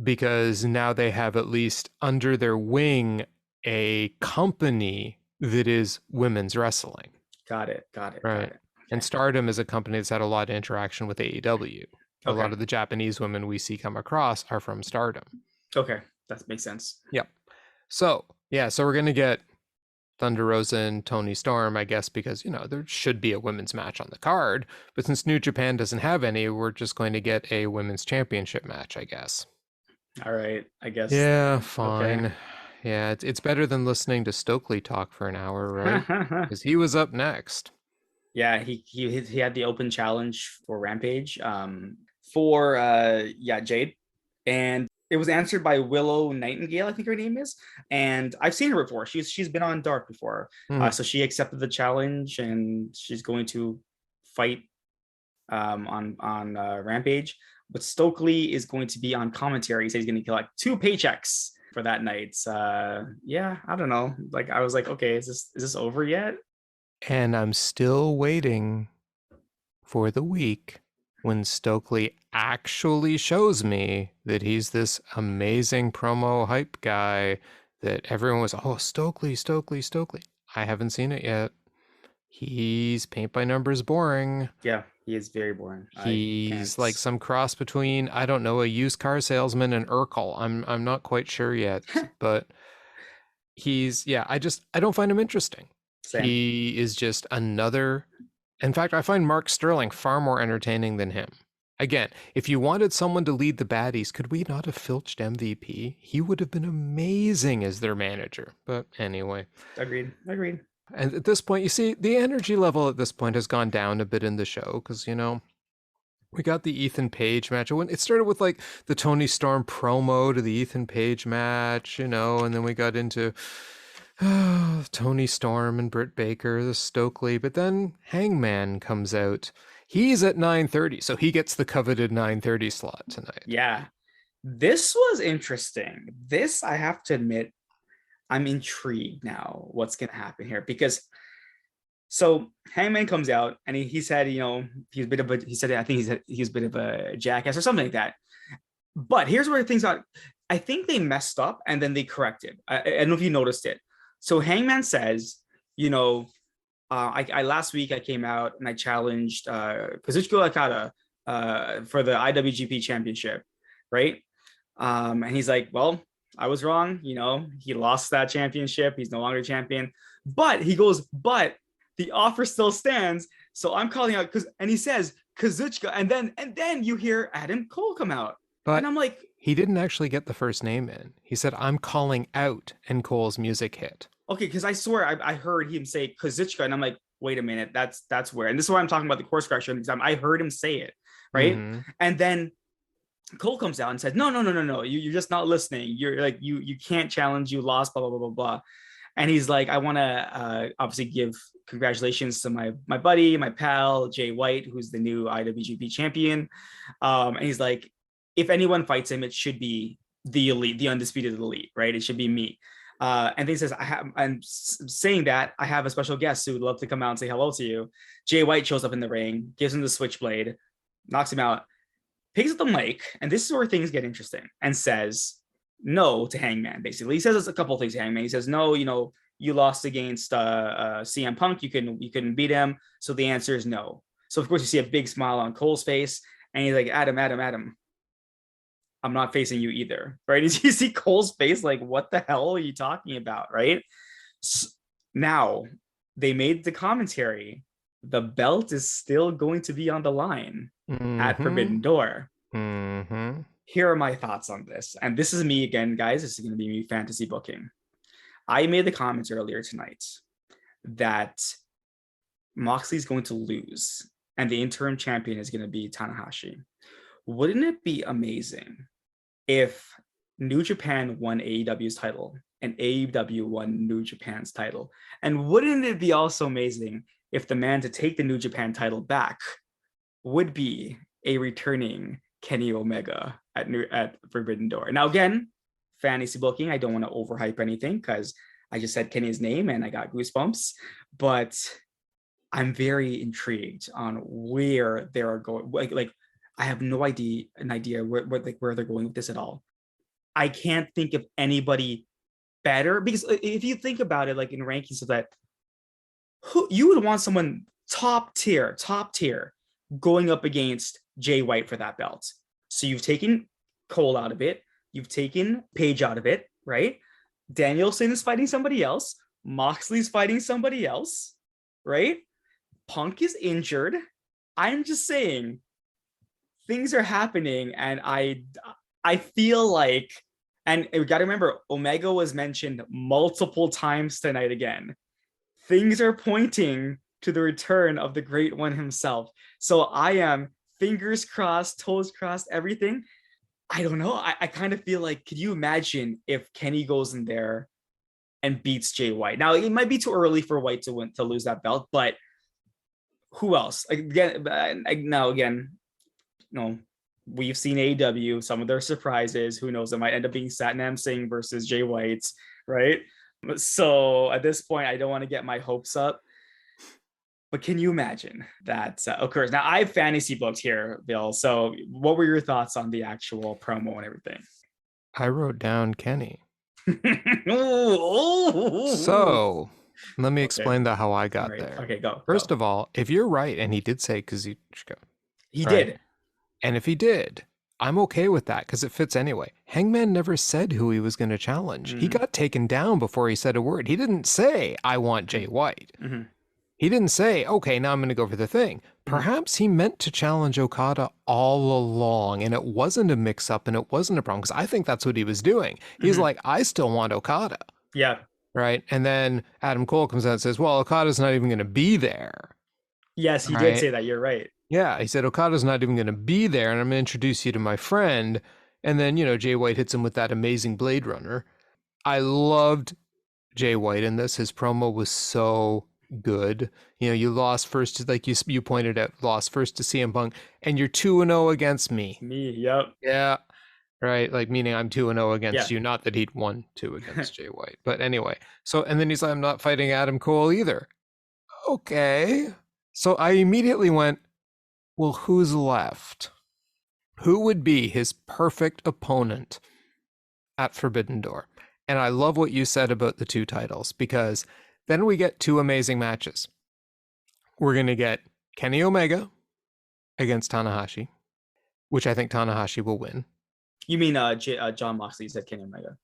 because now they have at least under their wing a company that is women's wrestling. Got it. Right. And Okay. Stardom is a company that's had a lot of interaction with AEW. A Okay. lot of the Japanese women we see come across are from Stardom. Okay. That makes sense. Yep. So, yeah, so we're going to get Thunder Rosa and Toni Storm, I guess, because, there should be a women's match on the card. But since New Japan doesn't have any, we're just going to get a women's championship match, I guess. All right. I guess. Yeah, Okay. fine. Yeah, it's better than listening to Stokely talk for an hour, right? Because he was up next. Yeah, he had the open challenge for Rampage, for Jade, and it was answered by Willow Nightingale, I think her name is, and I've seen her before. She's been on Dark before, so she accepted the challenge, and she's going to fight on Rampage. But Stokely is going to be on commentary. He says he's going to get like 2 paychecks for that night. Yeah, I don't know. Like I was like, okay, is this over yet? And I'm still waiting for the week when Stokely actually shows me that he's this amazing promo hype guy that everyone was, oh, Stokely. I haven't seen it yet. He's paint by numbers boring. Yeah, he is very boring. He's like some cross between, I don't know, a used car salesman and Urkel. I'm not quite sure yet, but I don't find him interesting. Same. He is just another. In fact, I find Mark Sterling far more entertaining than him. Again, if you wanted someone to lead the baddies, could we not have filched MVP? He would have been amazing as their manager. But anyway. Agreed. And at this point, you see, the energy level at this point has gone down a bit in the show because, we got the Ethan Page match. It started with like the Toni Storm promo to the Ethan Page match, and then we got into Toni Storm and Britt Baker, the Stokely, but then Hangman comes out. He's at 9:30, so he gets the coveted 9:30 slot tonight. Yeah. This was interesting. This, I have to admit, I'm intrigued now what's going to happen here, because so Hangman comes out and he said, he was a bit of a, he said, I think he was a bit of a jackass or something like that. But here's where things are. I think they messed up and then they corrected. I don't know if you noticed it. So Hangman says, I last week I came out and I challenged Kazuchika Okada for the IWGP championship, right? And he's like, well, I was wrong. He lost that championship. He's no longer champion. But he goes, but the offer still stands. So I'm calling out and he says Kazuchika, and then you hear Adam Cole come out, but and I'm like, he didn't actually get the first name in. He said, I'm calling out, and Cole's music hit. Okay, because I swear I heard him say Kazuchika, and I'm like, wait a minute, that's where. And this is why I'm talking about the course correction, because I heard him say it, right? Mm-hmm. And then Cole comes out and says, no, you're just not listening. You're like, you can't challenge, you lost, blah, blah, blah, blah, blah. And he's like, I want to obviously give congratulations to my buddy, my pal, Jay White, who's the new IWGP champion. And he's like, if anyone fights him, it should be the elite, the undisputed elite, right? It should be me. And then he says, I'm saying that I have a special guest who would love to come out and say hello to you. Jay White shows up in the ring, gives him the switchblade, knocks him out, picks up the mic, and this is where things get interesting, and says no to Hangman. Basically, he says a couple of things to Hangman. He says, no, you lost against CM Punk. You couldn't beat him. So the answer is no. So of course you see a big smile on Cole's face, and he's like, Adam, I'm not facing you either, right? You see Cole's face like, what the hell are you talking about, right? So now they made the commentary. The belt is still going to be on the line at Forbidden Door. Mm-hmm. Here are my thoughts on this. And this is me again, guys. This is going to be me fantasy booking. I made the comments earlier tonight that Moxley is going to lose and the interim champion is going to be Tanahashi. Wouldn't it be amazing if New Japan won AEW's title and AEW won New Japan's title? And wouldn't it be also amazing if the man to take the New Japan title back would be a returning Kenny Omega at Forbidden Door? Now, again, fantasy booking, I don't want to overhype anything because I just said Kenny's name and I got goosebumps, but I'm very intrigued on where they are going. Like I have no idea where they're going with this at all. I can't think of anybody better? Because if you think about it, like in rankings of that, who you would want someone top tier, going up against Jay White for that belt. So you've taken Cole out of it, you've taken Page out of it, right? Danielson is fighting somebody else, Moxley's fighting somebody else, right? Punk is injured. I'm just saying things are happening, and I feel like, and we got to remember, Omega was mentioned multiple times tonight again. Things are pointing to the return of the Great One himself. So I am fingers crossed, toes crossed, everything. I don't know. I kind of feel like, could you imagine if Kenny goes in there and beats Jay White? Now, it might be too early for White to lose that belt, but who else? Again, we've seen AEW, some of their surprises. Who knows? It might end up being Satnam Singh versus Jay White, right? So at this point, I don't want to get my hopes up. But can you imagine that occurs? Now, I have fantasy booked here, Bill. So what were your thoughts on the actual promo and everything? I wrote down Kenny. So let me explain how I got there. Okay, go. First of all, if you're right, and he did say Kazuchika. He did. And if he did, I'm okay with that because it fits anyway. Hangman never said who he was going to challenge. He got taken down before he said a word. He didn't say, I want Jay White. He didn't say, okay, now I'm going to go for the thing. Perhaps he meant to challenge Okada all along, and it wasn't a mix-up, and it wasn't a problem, because I think that's what he was doing. He's like, I still want Okada. Yeah. Right? And then Adam Cole comes out and says, well, Okada's not even going to be there. Yes, he did say that. You're right. Yeah, he said, Okada's not even going to be there, and I'm going to introduce you to my friend. And then, Jay White hits him with that amazing Blade Runner. I loved Jay White in this. His promo was so good. You lost first to, like you pointed out, lost first to CM Punk, and you're 2-0 against me. Yep. Yeah. Right. Like, meaning I'm 2-0 against you. Not that he'd won 2 against Jay White. But anyway. So, and then he's like, I'm not fighting Adam Cole either. Okay. So I immediately went, well, who's left? Who would be his perfect opponent at Forbidden Door? And I love what you said about the 2 titles, because then we get 2 amazing matches. We're going to get Kenny Omega against Tanahashi, which I think Tanahashi will win. You mean John Moxley said Kenny Omega?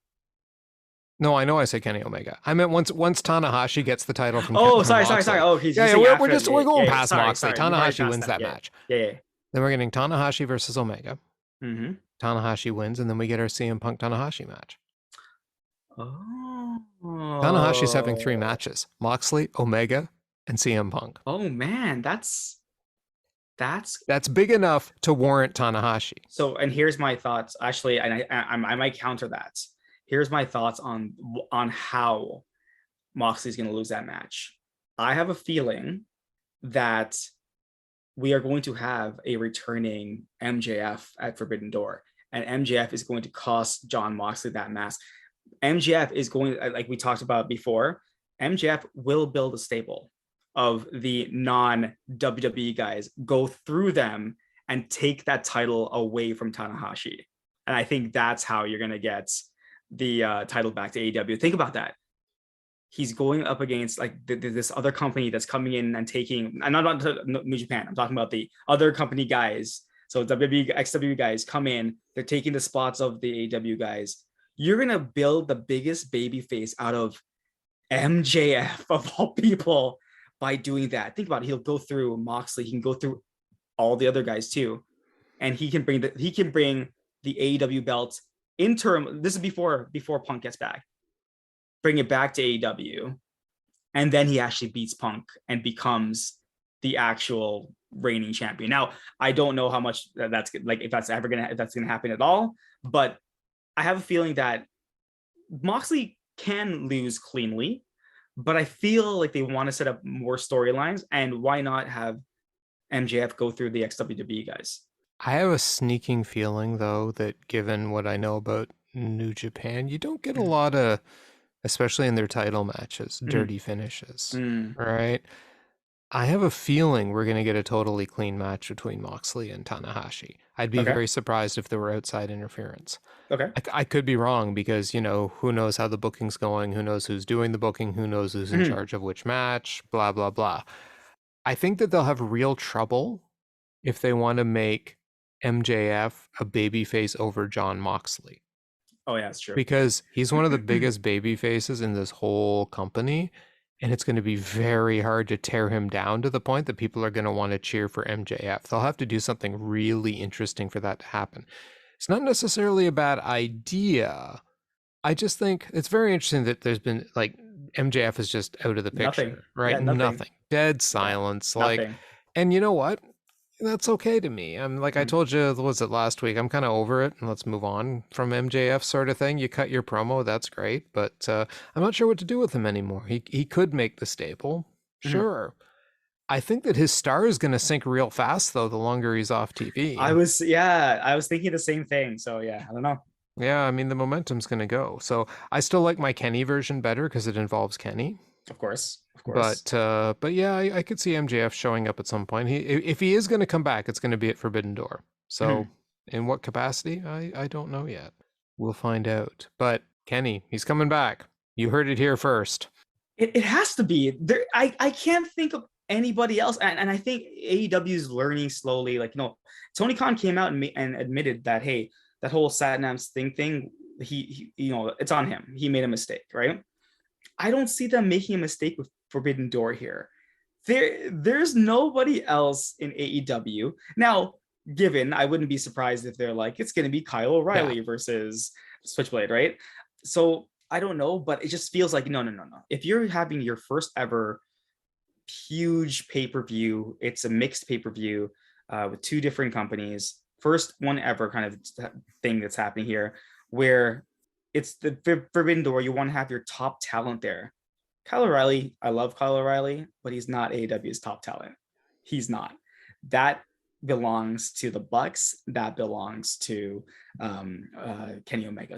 No, I know I said Kenny Omega. I meant once Tanahashi gets the title from sorry. Oh, we're going past Moxley. Tanahashi wins that match. Yeah. Then we're getting Tanahashi versus Omega. Mm-hmm. Tanahashi wins, and then we get our CM Punk Tanahashi match. Oh. Tanahashi's having 3 matches: Moxley, Omega, and CM Punk. Oh man, that's big enough to warrant Tanahashi. So, and here's my thoughts. Actually, and I might counter that. Here's my thoughts on how Moxley's going to lose that match. I have a feeling that we are going to have a returning MJF at Forbidden Door, and MJF is going to cost John Moxley that match. MJF is going, like we talked about before, MJF will build a stable of the non-WWE guys, go through them, and take that title away from Tanahashi. And I think that's how you're going to get the title back to AEW. Think about that. He's going up against like this other company that's coming in and taking, I'm not about New Japan, I'm talking about the other company guys. So WWE, XW guys come in, they're taking the spots of the AEW guys. You're going to build the biggest baby face out of MJF of all people by doing that. Think about it. He'll go through Moxley. He can go through all the other guys too. And he can bring the AEW belt interim. This is before Punk gets back. Bring it back to AEW. And then he actually beats Punk and becomes the actual reigning champion. Now, I don't know how much that's like, if that's going to happen at all, but I have a feeling that Moxley can lose cleanly, but I feel like they want to set up more storylines, and why not have MJF go through the XWW guys? I have a sneaking feeling, though, that given what I know about New Japan, you don't get a lot of, especially in their title matches, dirty finishes, right? I have a feeling we're going to get a totally clean match between Moxley and Tanahashi. I'd be Okay. very surprised if there were outside interference. Okay. I could be wrong because, who knows how the booking's going, who knows who's doing the booking, who knows who's in Mhm. charge of which match, blah, blah, blah. I think that they'll have real trouble if they want to make MJF a babyface over John Moxley Oh yeah, it's true. because he's one of the biggest baby faces in this whole company. And it's going to be very hard to tear him down to the point that people are going to want to cheer for MJF. They'll have to do something really interesting for that to happen. It's not necessarily a bad idea. I just think it's very interesting that there's been like MJF is just out of the Nothing. picture, right? Yeah, nothing. Nothing. Dead Yeah, silence. Like, nothing. and you know what? That's okay to me. I'm like I Mhm. told you, was it last week? I'm kind of over it, and let's move on from MJF sort of thing. You cut your promo, that's great, but I'm not sure what to do with him anymore. He could make the staple, Mhm. sure. I think that his star is going to sink real fast though. The longer he's off TV, I was thinking the same thing. So yeah, I don't know. yeah, I mean the momentum's going to go. So I still like my Kenny version better because it involves Kenny. Of course, of course. But yeah, I could see MJF showing up at some point. If he is going to come back, it's going to be at Forbidden Door. So Mhm. in what capacity, I don't know yet. We'll find out. But Kenny, he's coming back. You heard it here first. It has to be there. I can't think of anybody else, and I think AEW is learning slowly. Like Tony Khan came out and admitted that hey, that whole Satnam's thing, he it's on him. He made a mistake, right? I don't see them making a mistake with Forbidden Door here. There's nobody else in AEW now. Given, I wouldn't be surprised if they're like it's going to be Kyle Yeah. O'Reilly versus Switchblade, right? So I don't know, but it just feels like no. If you're having your first ever huge pay per view, it's a mixed pay per view with two different companies, first one ever kind of thing that's happening here, where it's the Forbidden Door. You want to have your top talent there. Kyle O'Reilly, I love Kyle O'Reilly, but he's not AEW's top talent. He's not. That belongs to the Bucks. That belongs to Kenny Omega.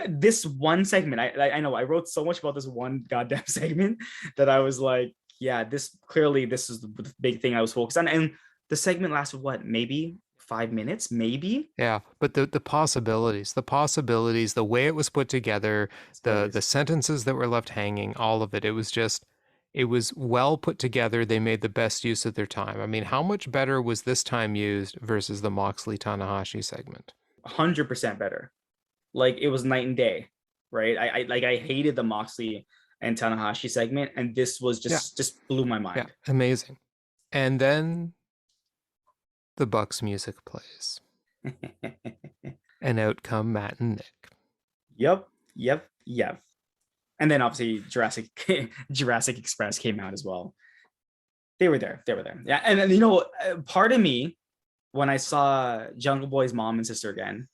This one segment, I know I wrote so much about this one goddamn segment that I was like, yeah, this is the big thing I was focused on. And the segment lasted what, maybe 5 minutes, maybe. Yeah, but the possibilities, the way it was put together, It's the hilarious. sentences that were left hanging, all of it, it was well put together. They made the best use of their time. I mean, how much better was this time used versus the Moxley Tanahashi segment? 100% better. Like it was night and day, right? I hated the Moxley and Tanahashi segment, and this was Yeah, just blew my yeah, mind. amazing. And then the Bucks music plays, and out come Matt and Nick. Yep. And then obviously Jurassic Express came out as well. They were there. Yeah, and then part of me when I saw Jungle Boy's mom and sister again,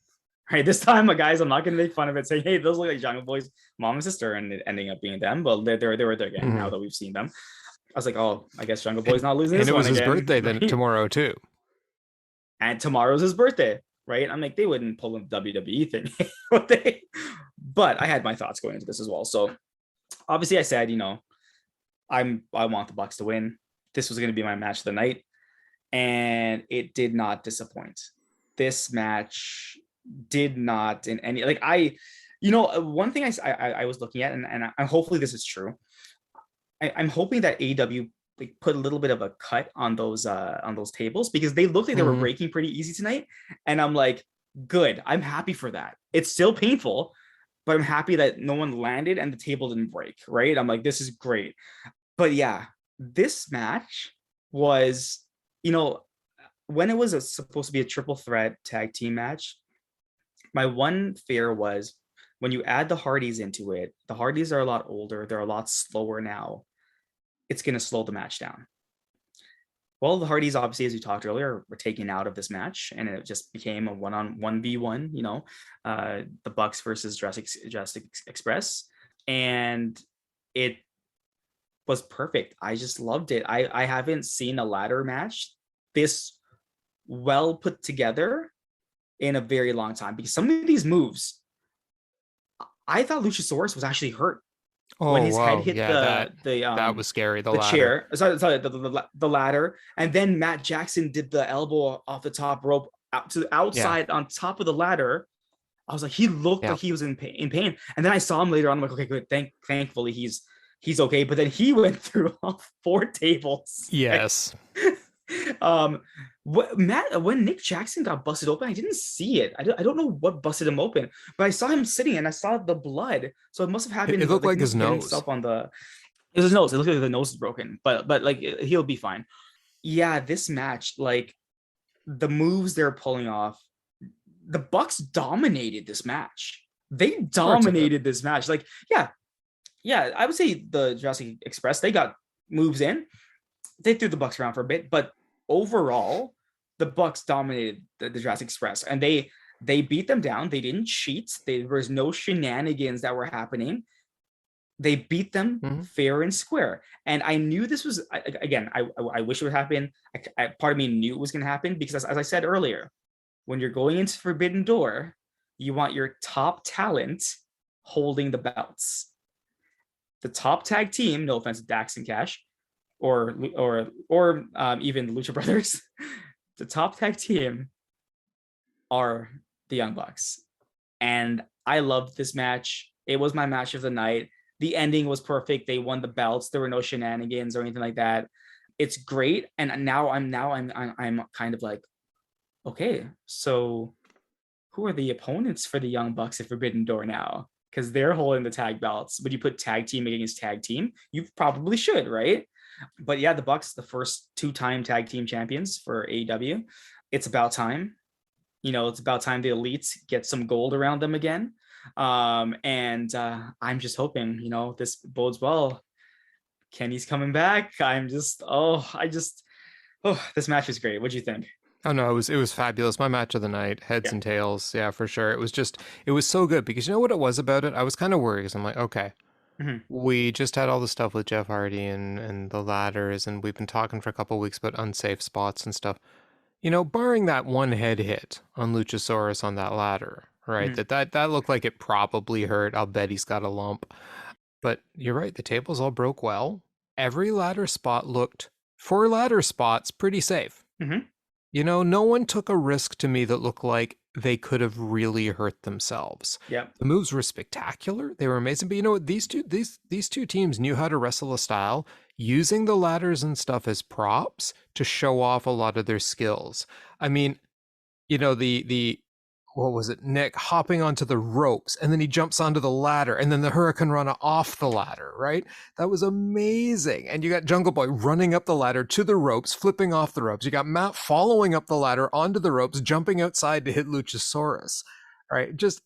right? This time, guys, I'm not gonna make fun of it, saying, "Hey, those look like Jungle Boy's mom and sister," and it ending up being them. But they were there again. Now Mhm. that we've seen them, I was like, "Oh, I guess Jungle And Boy's not losing and this it one was his again." birthday then Right? tomorrow too. And tomorrow's his birthday, right? I'm like, they wouldn't pull a WWE thing, would they? But I had my thoughts going into this as well. So obviously, I said, I want the Bucks to win. This was going to be my match of the night, and it did not disappoint. This match did not in any like one thing I was looking at, and hopefully this is true. I'm hoping that AEW like put a little bit of a cut on those tables because they looked like they were Mhm. breaking pretty easy tonight, and I'm like, good. I'm happy for that. It's still painful, but I'm happy that no one landed and the table didn't break. Right? I'm like, this is great. But yeah, this match was, when it was supposed to be a triple threat tag team match, my one fear was when you add the Hardys into it, the Hardys are a lot older, they're a lot slower now. It's going to slow the match down. Well, the Hardys, obviously, as we talked earlier, were taken out of this match, and it just became a one-on-1v1. The Bucks versus Jurassic Express, and it was perfect. I just loved it. I haven't seen a ladder match this well put together in a very long time because some of these moves, I thought Luchasaurus was actually hurt. when Oh, his head whoa. hit Yeah, that was scary. The the ladder. chair, sorry, the ladder, and then Matt Jackson did the elbow off the top rope out to the Yeah. outside on top of the ladder. I was like, he looked Yeah. like he was in pain. And then I saw him later on. I'm like, okay, good. Thankfully he's okay. But then he went through all 4 tables. Yes. um, when Nick Jackson got busted open, I didn't see it. I don't know what busted him open, but I saw him sitting and I saw the blood. So it must have It happened. looked Like like he must his have hit nose. himself on the. It was his nose. It looked like the nose is broken, but like he'll be fine. Yeah, this match, like the moves they're pulling off, the Bucks dominated this match. They Parts of it. dominated this match. Like, yeah, I would say the Jurassic Express, they got moves in. They threw the Bucks around for a bit, but overall, the Bucks dominated the Jurassic Express, and they beat them down. They didn't cheat. There was no shenanigans that were happening. They beat them Mhm. fair and square. And I knew this was, again, I wish it would happen. Part of me knew it was going to happen because, as I said earlier, when you're going into Forbidden Door, you want your top talent holding the belts. The top tag team, no offense to Dax and Cash, or even the Lucha Brothers, the top tag team are the Young Bucks. And I loved this match. It was my match of the night. The ending was perfect. They won the belts. There were no shenanigans or anything like that. It's great. And now I'm kind of like, okay, so who are the opponents for the Young Bucks at Forbidden Door now? Because they're holding the tag belts. Would you put tag team against tag team? You probably should, right? But yeah, the Bucks, the first two-time tag team champions for AEW. It's about time. It's about time the elites get some gold around them again. And I'm just hoping, this bodes well. Kenny's coming back. This match is great. What do you think? Oh no, it was fabulous. My match of the night, heads Yeah. and tails. Yeah, for sure. It was so good because you know what it was about it? I was kind of worried because I'm like, okay, Mm-hmm. we just had all the stuff with Jeff Hardy and the ladders, and we've been talking for a couple of weeks about unsafe spots and stuff. Barring that one head hit on Luchasaurus on that ladder, right? Mm-hmm. That looked like it probably hurt. I'll bet he's got a lump. But you're right, the tables all broke well. Every ladder spot looked, for ladder spots, pretty safe. Mm-hmm. No one took a risk to me that looked like they could have really hurt themselves. Yep. The moves were spectacular. They were amazing. But these two teams knew how to wrestle a style using the ladders and stuff as props to show off a lot of their skills. I mean, the what was it? Nick hopping onto the ropes and then he jumps onto the ladder and then the Hurricane Rana off the ladder, right? That was amazing. And you got Jungle Boy running up the ladder to the ropes, flipping off the ropes. You got Matt following up the ladder onto the ropes, jumping outside to hit Luchasaurus, right? Just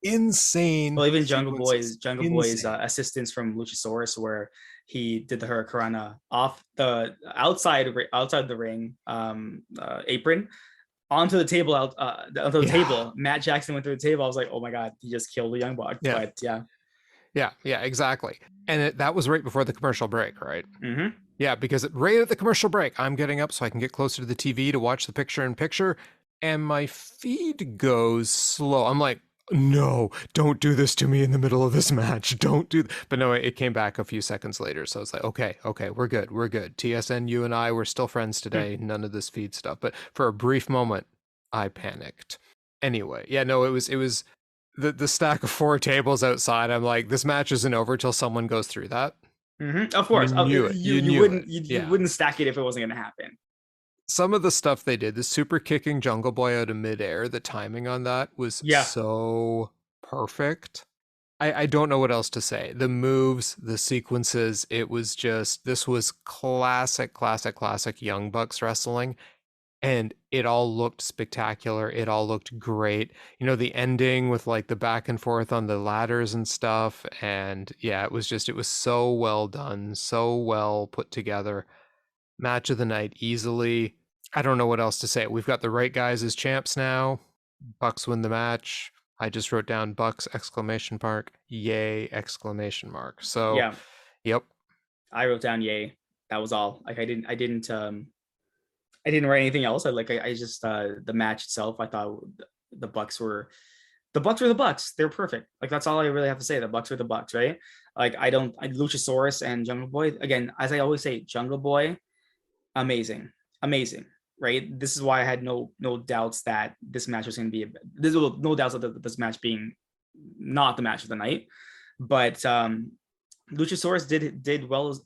insane Well, even sequences. Jungle Boy's Insane. assistance from Luchasaurus, where he did the Hurricanrana off the outside the ring apron onto the table onto the Yeah. table. Matt Jackson went through the table. I was like, oh my god, he just killed the Young Buck. Yeah. But yeah. Yeah, exactly. And that was right before the commercial break, right? Mm-hmm. Yeah, because right at the commercial break, I'm getting up so I can get closer to the TV to watch the picture in picture, and my feed goes slow. I'm like, no, don't do this to me in the middle of this match. Don't do But no, it came back a few seconds later. So it's like, okay, we're good. TSN, you and I, we're still friends today. None of this feed stuff. But for a brief moment, I panicked. Anyway, yeah, no, it was the stack of 4 tables outside. I'm like, this match isn't over till someone goes through that. Mm-hmm. Of You course, knew it. you You you knew it. wouldn't you Yeah. wouldn't stack it if it wasn't going to happen. Some of the stuff they did, the super kicking Jungle Boy out of midair, the timing on that was Yeah. so perfect. I don't know what else to say. The moves, the sequences, this was classic Young Bucks wrestling. And it all looked spectacular. It all looked great. The ending with like the back and forth on the ladders and stuff. And yeah, it was so well done, so well put together. Match of the night easily. I don't know what else to say. We've got the right guys as champs now. Bucks win the match. I just wrote down Bucks exclamation mark. Yay exclamation mark. So, Yeah. yep. I wrote down yay. That was all. Like I didn't write anything else. I just the match itself. I thought the Bucks were the Bucks. They're perfect. Like that's all I really have to say. The Bucks are the Bucks, right? Like Luchasaurus and Jungle Boy, again, as I always say, Jungle Boy, amazing, amazing, right? This is why I had no doubts that this match was going to be. There's no doubts of this match being not the match of the night, but Luchasaurus did well,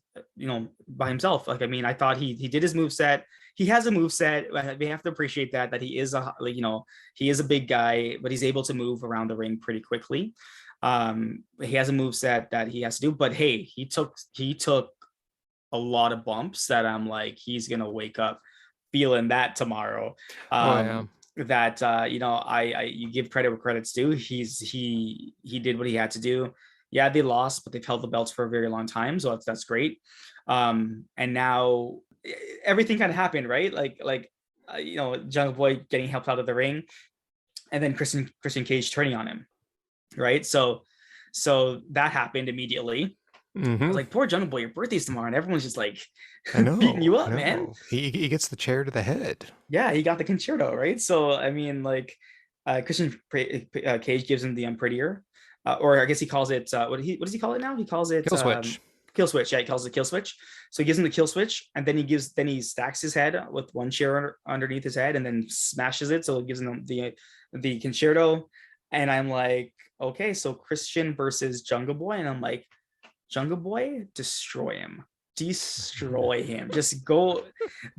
by himself. Like, I mean, I thought he did his move set. He has a move set. We have to appreciate that he is he is a big guy, but he's able to move around the ring pretty quickly. He has a move set that he has to do, but hey, he took a lot of bumps that I'm like, he's gonna wake up feeling that tomorrow. That you give credit where credit's due. He did what he had to do. Yeah, they lost, but they've held the belts for a very long time, so that's great. And now everything kind of happened, right? Jungle Boy getting helped out of the ring, and then Christian Cage turning on him, right? So that happened immediately. I was like, poor Jungle Boy, your birthday's tomorrow, and everyone's just like, beating you up, man. He gets the chair to the head. Yeah, he got the concerto, right? So I mean, like, Christian Cage gives him the unprettier, or I guess he calls it what does he call it now? He calls it kill switch. Kill switch. Yeah, he calls it kill switch. So he gives him the kill switch, and then he stacks his head with one chair underneath his head, and then smashes it. So it gives him the concerto. And I'm like, okay, so Christian versus Jungle Boy, and I'm like, Jungle Boy, destroy him, just go.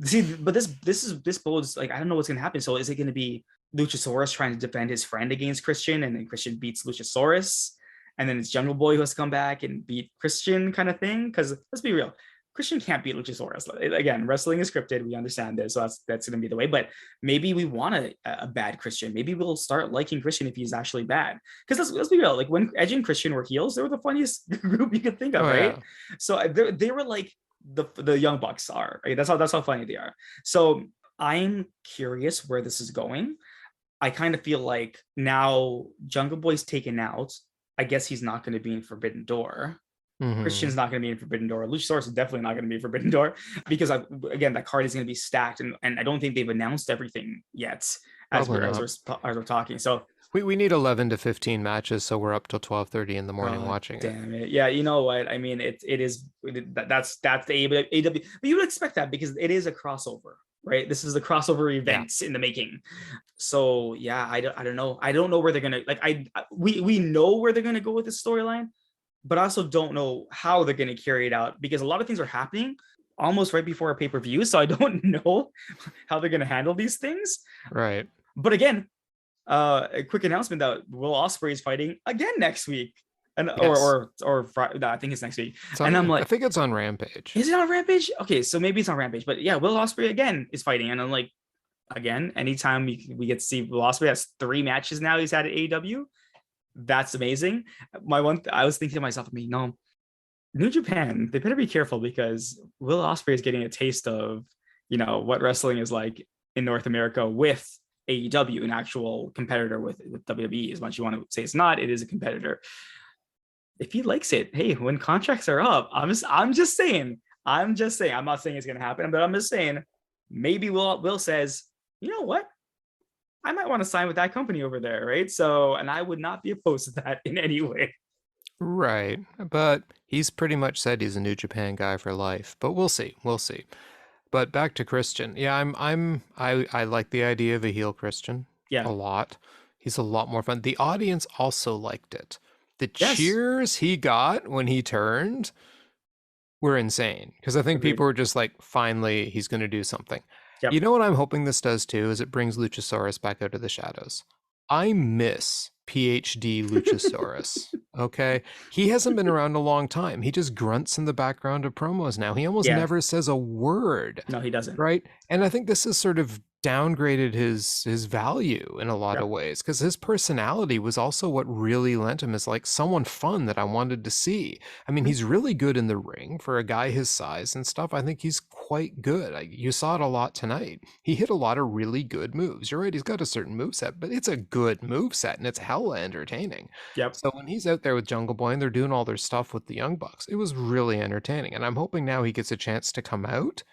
See, but this bodes, like, I don't know what's gonna happen. So is it gonna be Luchasaurus trying to defend his friend against Christian, and then Christian beats Luchasaurus, and then it's Jungle Boy who has to come back and beat Christian, kind of thing? Because let's be real, Christian can't beat Luchasaurus. Again, wrestling is scripted. We understand this, so that's going to be the way. But maybe we want a bad Christian. Maybe we'll start liking Christian if he's actually bad. Because let's be real. Like, when Edge and Christian were heels, they were the funniest group you could think of, right? Yeah. So they were like the Young Bucks are. Right? That's how funny they are. So I'm curious where this is going. I kind of feel like now Jungle Boy's taken out. I guess he's not going to be in Forbidden Door. Christian's not going to be in Forbidden Door. Luchasaurus is definitely not going to be in Forbidden Door, because again, that card is going to be stacked, and I don't think they've announced everything yet as we're talking. So we need 11 to 15 matches, so we're up till 12:30 in the morning watching damn it. Yeah, you know what? I mean, that's the AEW, but you would expect that because it is a crossover, right? This is the crossover events in the making. So yeah, I don't know. I don't know where they're gonna, like, we know where they're gonna go with this storyline, but I also don't know how they're going to carry it out, because a lot of things are happening almost right before a pay-per-view. So I don't know how they're going to handle these things. Right. But again, a quick announcement that Will Ospreay is fighting again next week. And yes. or Friday, no, I think it's next week. And I'm like, I think it's on Rampage. Is it on Rampage? Okay, so maybe it's on Rampage. But yeah, Will Ospreay again is fighting. And I'm like, again, anytime we get to see Will Ospreay has 3 matches now he's had at AEW. That's amazing. I was thinking to myself, New Japan, they better be careful, because Will Ospreay is getting a taste of, what wrestling is like in North America with AEW, an actual competitor with WWE. As much as you want to say it's not, it is a competitor. If he likes it, hey, when contracts are up, I'm just saying. I'm not saying it's gonna happen, but I'm just saying, maybe Will says, you know what? I might want to sign with that company over there, right? So, and I would not be opposed to that in any way. Right, but he's pretty much said he's a New Japan guy for life. But we'll see. But back to Christian. Yeah, I like the idea of a heel Christian. Yeah, a lot. He's a lot more fun. The audience also liked it. The cheers he got when he turned were insane, because I think people were just like, finally, he's going to do something. Yep. You know what I'm hoping this does too, is it brings Luchasaurus back out of the shadows. I miss PhD Luchasaurus. Okay, he hasn't been around a long time. He just grunts in the background of promos now. He almost never says a word. No, he doesn't. Right, and I think this has sort of downgraded his value in a lot of ways, because his personality was also what really lent him as like someone fun that I wanted to see. I mean, he's really good in the ring for a guy his size and stuff. I think he's quite good. You saw it a lot tonight. He hit a lot of really good moves. You're right, he's got a certain moveset, but it's a good moveset and it's hella entertaining. Yep. So when he's out there with Jungle Boy and they're doing all their stuff with the Young Bucks, it was really entertaining. And I'm hoping now he gets a chance to come out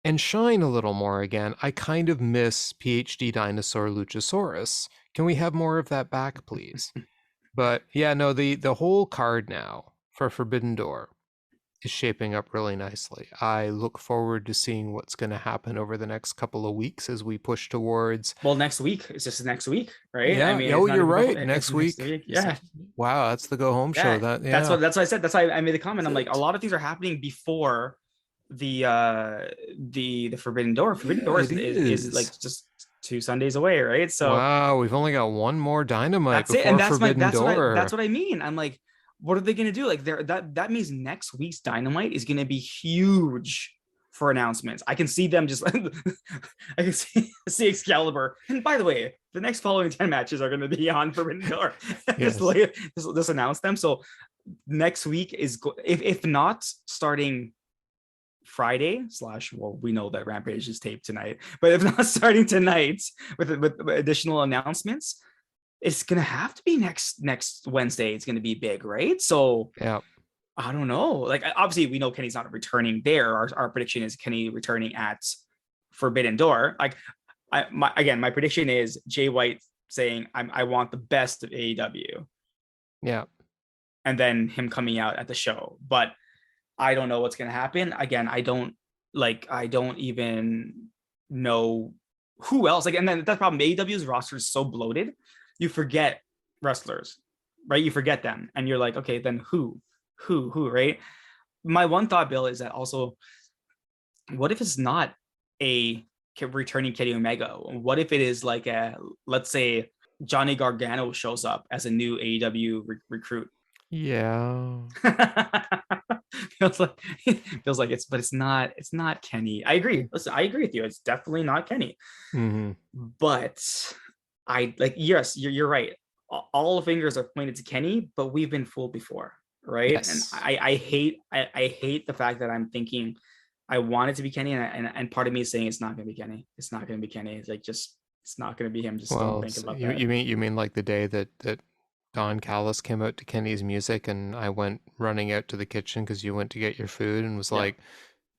and shine a little more again. I kind of miss PhD Dinosaur Luchasaurus. Can we have more of that back, please? But yeah, no, the whole card now for Forbidden Door is shaping up really nicely. I look forward to seeing what's going to happen over the next couple of weeks as we push towards. Well, next week. It's just next week, right? I Yeah. mean, Oh, it's not you're even right. it's Next next week. week. Yeah. Wow, that's the go home show. Yeah. That That's what I said. That's why I made the comment. I'm like, a lot of things are happening before the Forbidden Door. Forbidden Door is like just 2 Sundays away, right? So wow, we've only got one more Dynamite that's it. before And Forbidden Door. that's what I mean. I'm like, what are they gonna do? Like that means next week's Dynamite is gonna be huge for announcements. I can see them just I can see Excalibur. And by the way, the next following 10 matches are going to be on Forbidden Door. Yes. just announce them. So next week is if not starting Friday / well, we know that Rampage is taped tonight, but if not starting tonight with additional announcements, it's gonna have to be next Wednesday. It's gonna be big, right? So yeah, I don't know. Like, obviously, we know Kenny's not returning there. Our prediction is Kenny returning at Forbidden Door. Like, my prediction is Jay White saying, I want the best of AEW. Yeah. And then him coming out at the show. But I don't know what's going to happen. Again, I don't even know who else. Like, and then that's the problem. AEW's roster is so bloated. You forget wrestlers, right? You forget them. And you're like, okay, then who, right? My one thought, Bill, is that also, what if it's not a returning Kenny Omega? What if it is like let's say Johnny Gargano shows up as a new AEW recruit? Yeah. feels like it's not Kenny. I agree. Listen, I agree with you. It's definitely not Kenny. Mm-hmm. But yes, you're right. All fingers are pointed to Kenny, but we've been fooled before, right? Yes. And I hate the fact that I'm thinking I want it to be Kenny, and part of me is saying it's not going to be Kenny. It's not going to be Kenny. It's like, just, it's not going to be him. Just don't think about that. You mean like the day that Don Callis came out to Kenny's music and I went running out to the kitchen because you went to get your food and was like,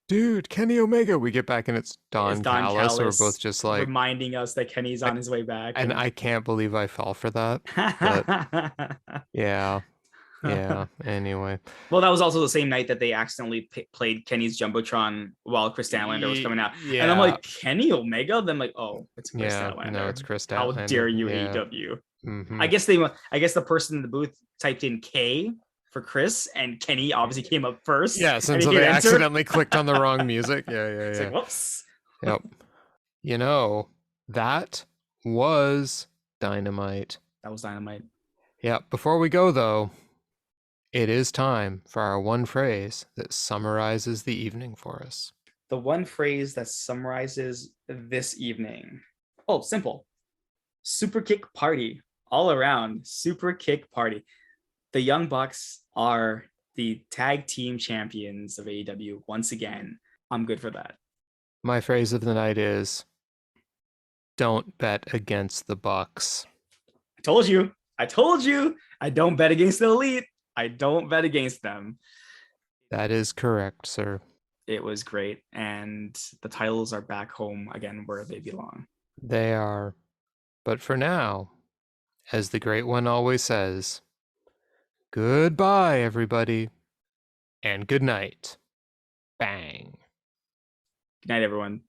dude, Kenny Omega. We get back and it's Don Callis. So we're both just like reminding us that Kenny's on his way back. And I can't believe I fell for that. But yeah. Anyway. Well, that was also the same night that they accidentally played Kenny's Jumbotron while Chris Statlander was coming out. Yeah. And I'm like, Kenny Omega? Then I'm like, oh, it's Chris Statlander. No, it's Chris Statlander. How dare you, AEW? Mm-hmm. I guess the person in the booth typed in K for Chris, and Kenny obviously came up first. Yes, and so they accidentally clicked on the wrong music. Yeah. It's like, whoops. Yep. That was Dynamite. That was Dynamite. Yeah. Before we go, though, it is time for our one phrase that summarizes the evening for us. The one phrase that summarizes this evening. Oh, simple. Super kick party. All around. Super kick party. The Young Bucks are the tag team champions of AEW once again. I'm good for that. My phrase of the night is, don't bet against the Bucks. I told you. I don't bet against the Elite. I don't bet against them. That is correct, sir. It was great. And the titles are back home again where they belong. They are. But for now, as the Great One always says, goodbye, everybody. And good night. Bang. Good night, everyone.